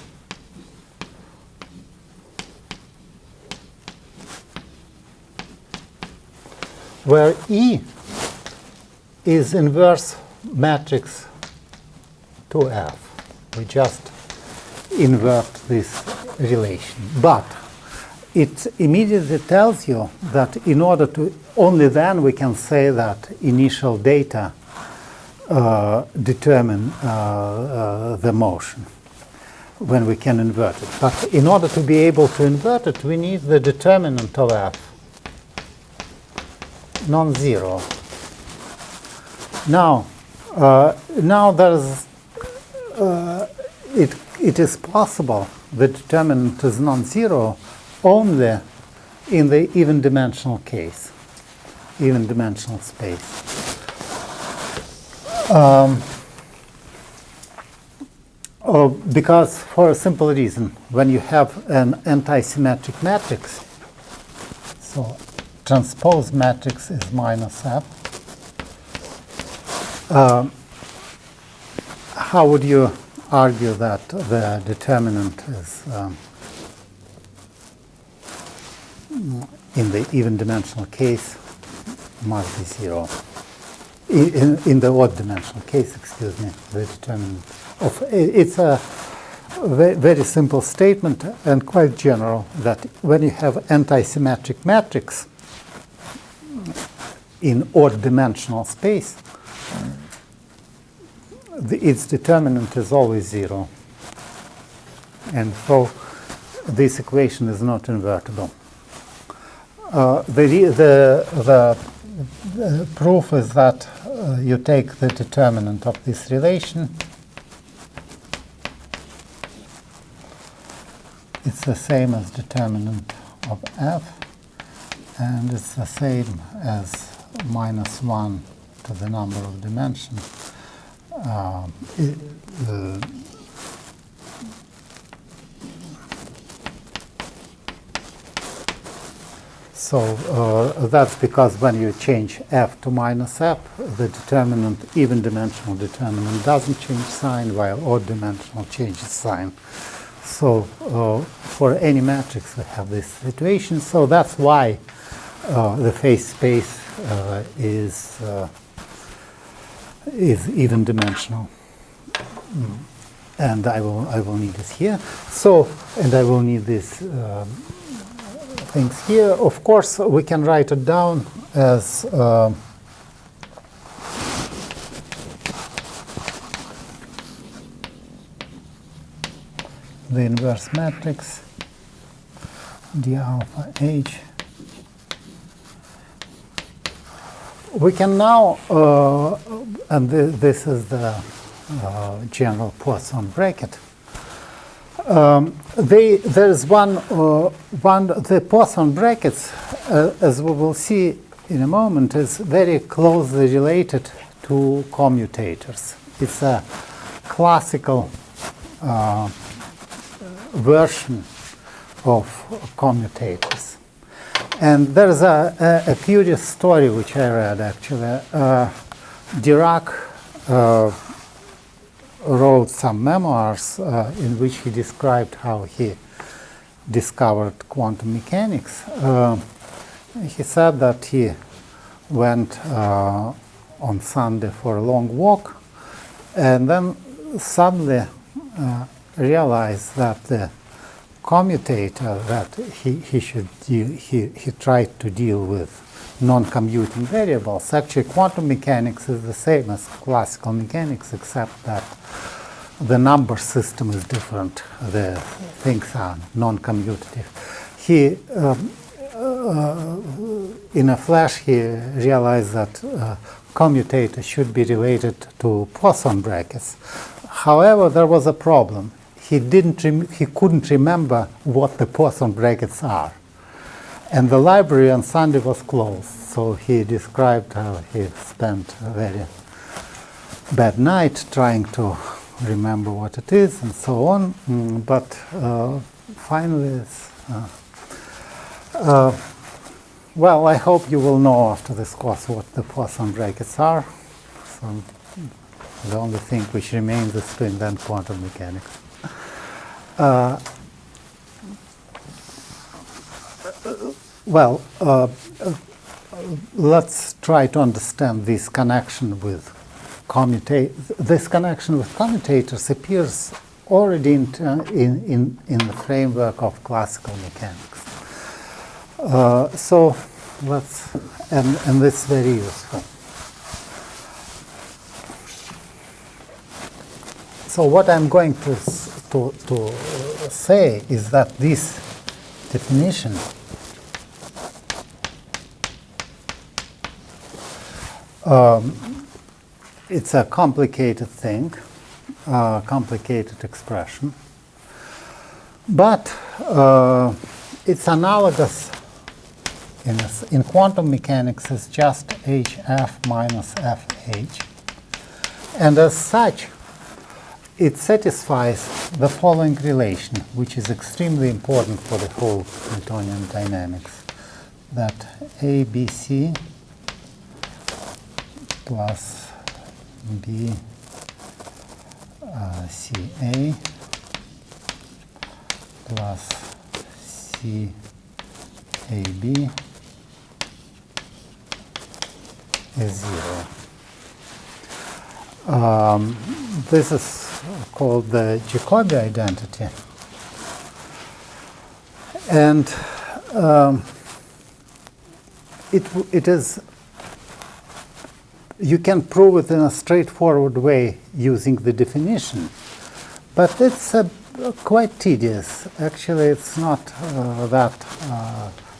where E is inverse matrix to F. We just invert this relation. But it immediately tells you that in order to, only then we can say that initial data determine the motion when we can invert it. But in order to be able to invert it, we need the determinant of F non-zero. Now there's it is possible the determinant is non-zero only in the even-dimensional case, even-dimensional space. Because for a simple reason, when you have an anti-symmetric matrix, so transpose matrix is minus F, how would you argue that the determinant is in the even-dimensional case must be zero. In the odd-dimensional case, excuse me, the determinant of it's a very simple statement and quite general that when you have anti-symmetric matrix, in odd-dimensional space, its determinant is always 0. And so this equation is not invertible. The proof is that you take the determinant of this relation. It's the same as determinant of f, and it's the same as -1 to the number of dimensions. So that's because when you change f to -f, the determinant, even dimensional determinant, doesn't change sign, while odd dimensional changes sign. So for any matrix we have this situation. So that's why the phase space is even dimensional. And I will need this here. So, and I will need this things here. Of course, we can write it down as the inverse matrix d alpha h. We can now, and this is the general Poisson bracket. There's the Poisson brackets, as we will see in a moment, is very closely related to commutators. It's a classical version of commutators. And there's a curious story which I read actually. Dirac wrote some memoirs in which he described how he discovered quantum mechanics. He said that he went on Sunday for a long walk and then suddenly realized that the commutator that he tried to deal with non-commuting variables. Actually, quantum mechanics is the same as classical mechanics, except that the number system is different. The things are non-commutative. He, in a flash, he realized that commutator should be related to Poisson brackets. However, there was a problem. He couldn't remember what the Poisson brackets are. And the library on Sunday was closed, so he described how he spent a very bad night trying to remember what it is and so on. But finally, it's, well, I hope you will know after this course what the Poisson brackets are. So the only thing which remains is to invent quantum mechanics. Well, let's try to understand this connection with commutators. This connection with commutators appears already in the framework of classical mechanics. So let's, and this is very useful. So what I'm going to say is that this definition it's a complicated thing, complicated expression, but it's analogous in quantum mechanics is just hf minus fh, and as such it satisfies the following relation, which is extremely important for the whole Hamiltonian dynamics, that ABC plus B CA plus CAB is 0. This is called the Jacobi identity. And it is You can prove it in a straightforward way using the definition, but it's quite tedious. Actually, it's not that.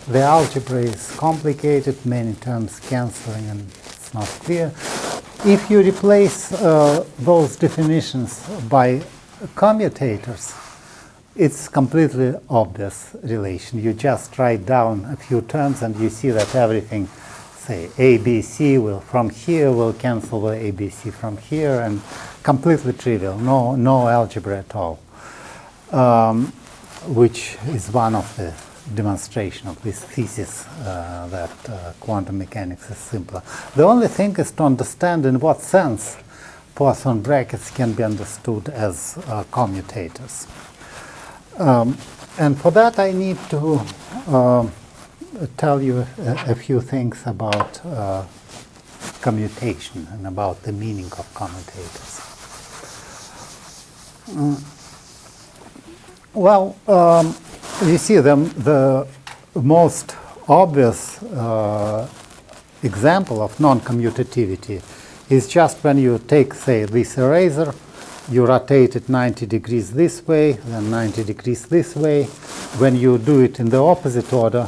The algebra is complicated, many terms canceling, and it's not clear. If you replace those definitions by commutators, it's completely obvious relation. You just write down a few terms and you see that everything, say ABC from here will cancel the ABC from here, and completely trivial, no algebra at all, which is one of the demonstration of this thesis that quantum mechanics is simpler. The only thing is to understand in what sense Poisson brackets can be understood as commutators. And for that I need to tell you a few things about commutation and about the meaning of commutators. Well, you see, the most obvious example of non-commutativity is just when you take, say, this eraser, you rotate it 90 degrees this way, then 90 degrees this way. When you do it in the opposite order,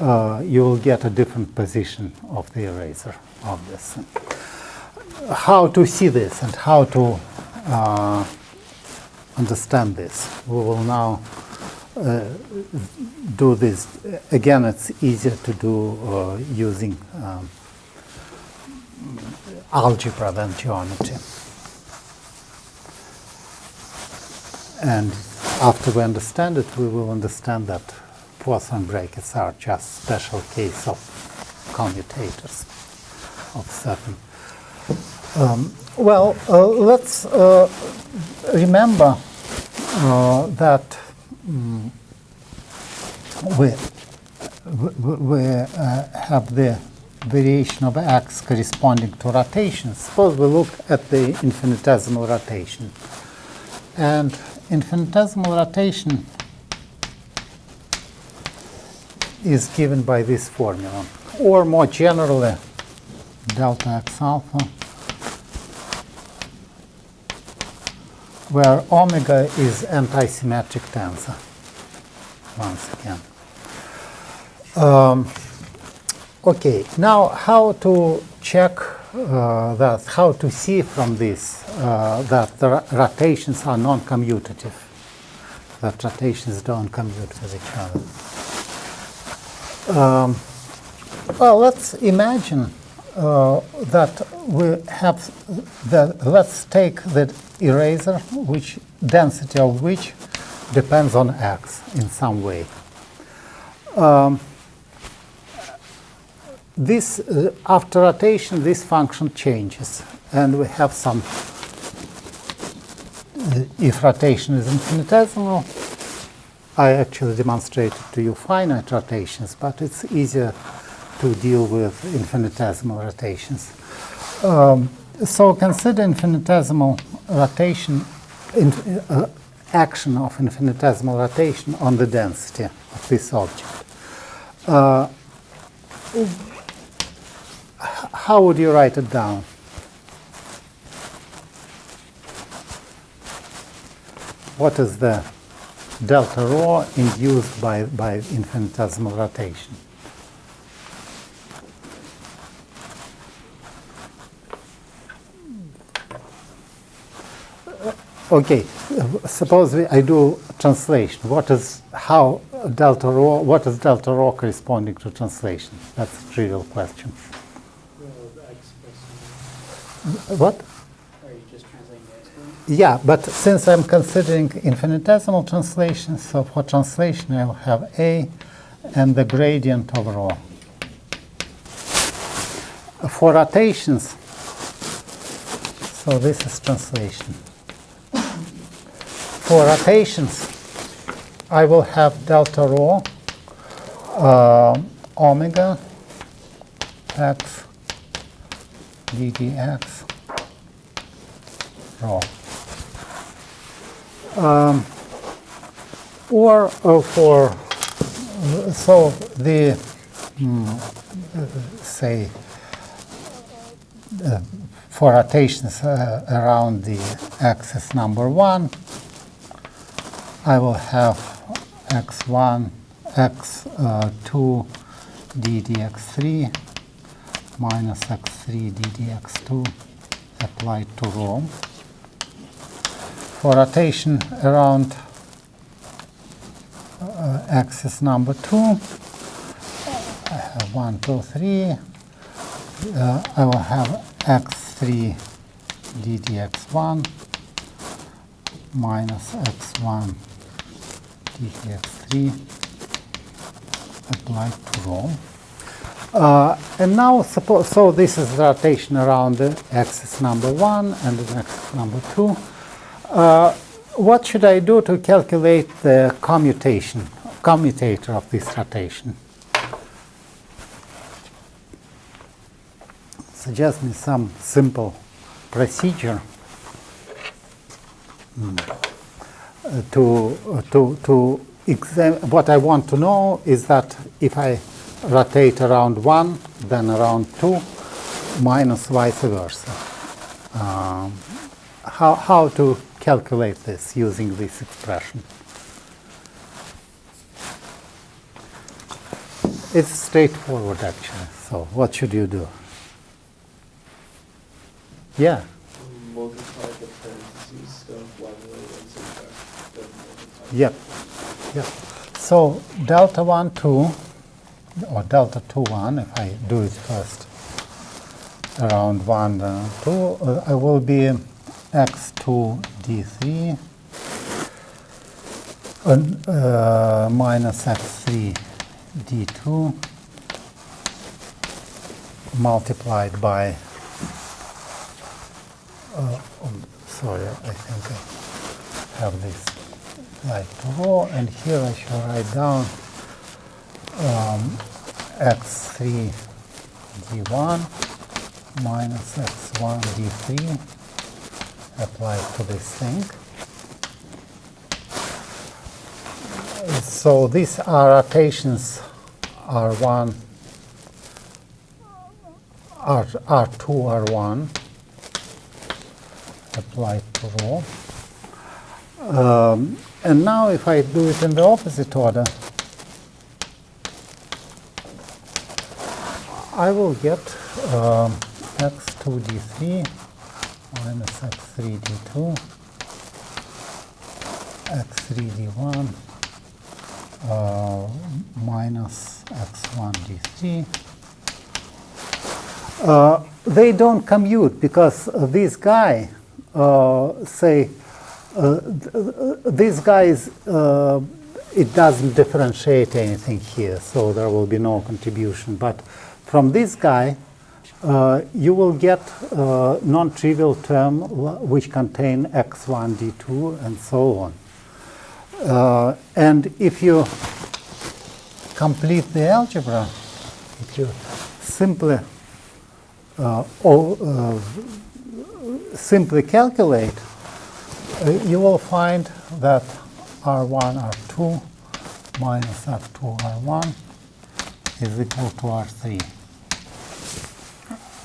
you will get a different position of the eraser, obviously. How to see this and how to understand this? We will now do this. Again, it's easier to do using algebra than geometry. And after we understand it, we will understand that Poisson brackets are just special case of commutators of certain. Let's remember that we have the variation of x corresponding to rotation. Suppose we look at the infinitesimal rotation. And infinitesimal rotation is given by this formula, or more generally, delta x alpha, where omega is anti-symmetric tensor, once again. Okay, now how to check that, how to see from this that the rotations are non-commutative, that rotations don't commute with each other. Well, let's imagine that we have let's take the eraser, which density of which depends on x in some way. This after rotation, this function changes, and we have some. If rotation is infinitesimal, I actually demonstrated to you finite rotations, but it's easier to deal with infinitesimal rotations. So consider infinitesimal rotation, action of infinitesimal rotation on the density of this object. How would you write it down? What is the delta rho induced by infinitesimal rotation? Okay, suppose I do translation. What is delta rho corresponding to translation? That's a trivial question. What? Are you just translating the exponent? Yeah, but since I'm considering infinitesimal translation, so for translation I will have A and the gradient of rho. For rotations, so this is translation. For rotations, I will have delta rho omega x ddx rho. Or for so the say for rotations around the axis number 1, I will have x1, x2 d dx3 minus x3 d dx2 applied to ρ. For rotation around axis number 2, I have 1, 2, 3. I will have x3 d dx1 minus x1 d dx3 applied to ρ. And now suppose, so this is rotation around the axis number 1 and the axis number 2. What should I do to calculate the commutator of this rotation? Suggest me some simple procedure to examine. What I want to know is that if I rotate around 1, then around 2, minus vice versa. How to calculate this using this expression? It's straightforward, actually. So what should you do? Yeah. Multiply the parentheses of 1 and subtract the multiply. Yep. Yep. So delta 1, 2, or delta 2, 1, if I do it first around 1, 2, I will be x2 d3 minus x3 d2 multiplied by sorry, I think I have this like ρ, and here I shall write down x3 d1 minus x1 d3 applied to this thing. So these are rotations R1, R2, R1 applied to ρ. And now if I do it in the opposite order, I will get x2 d3 minus x3 d2, x3 d1 minus x1 d3. They don't commute because this guy, this guy is, it doesn't differentiate anything here, so there will be no contribution. But from this guy, you will get non-trivial term which contain x1, d2, and so on. And if you complete the algebra, if you simply simply calculate, you will find that R1, R2 minus R2, R1 is equal to R3.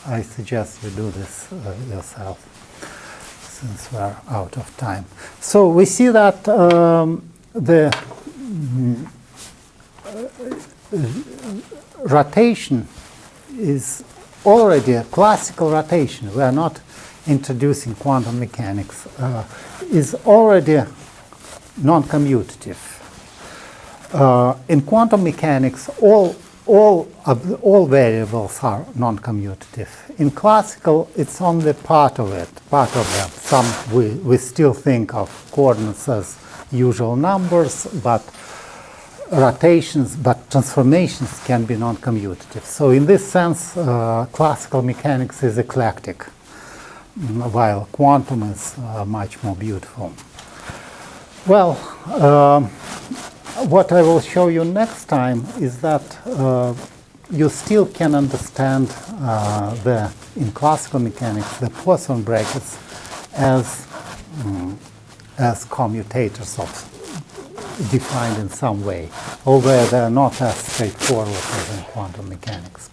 I suggest you do this yourself, since we are out of time. So we see that the rotation is already a classical rotation. We are not introducing quantum mechanics. Is already non-commutative. In quantum mechanics, all variables are non-commutative. In classical, it's only part of it, part of them. Some we still think of coordinates as usual numbers, but transformations can be non-commutative. So in this sense, classical mechanics is eclectic, while quantum is much more beautiful. Well, what I will show you next time is that you still can understand in classical mechanics the Poisson brackets as commutators of defined in some way, although they are not as straightforward as in quantum mechanics.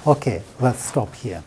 Okay, let's stop here.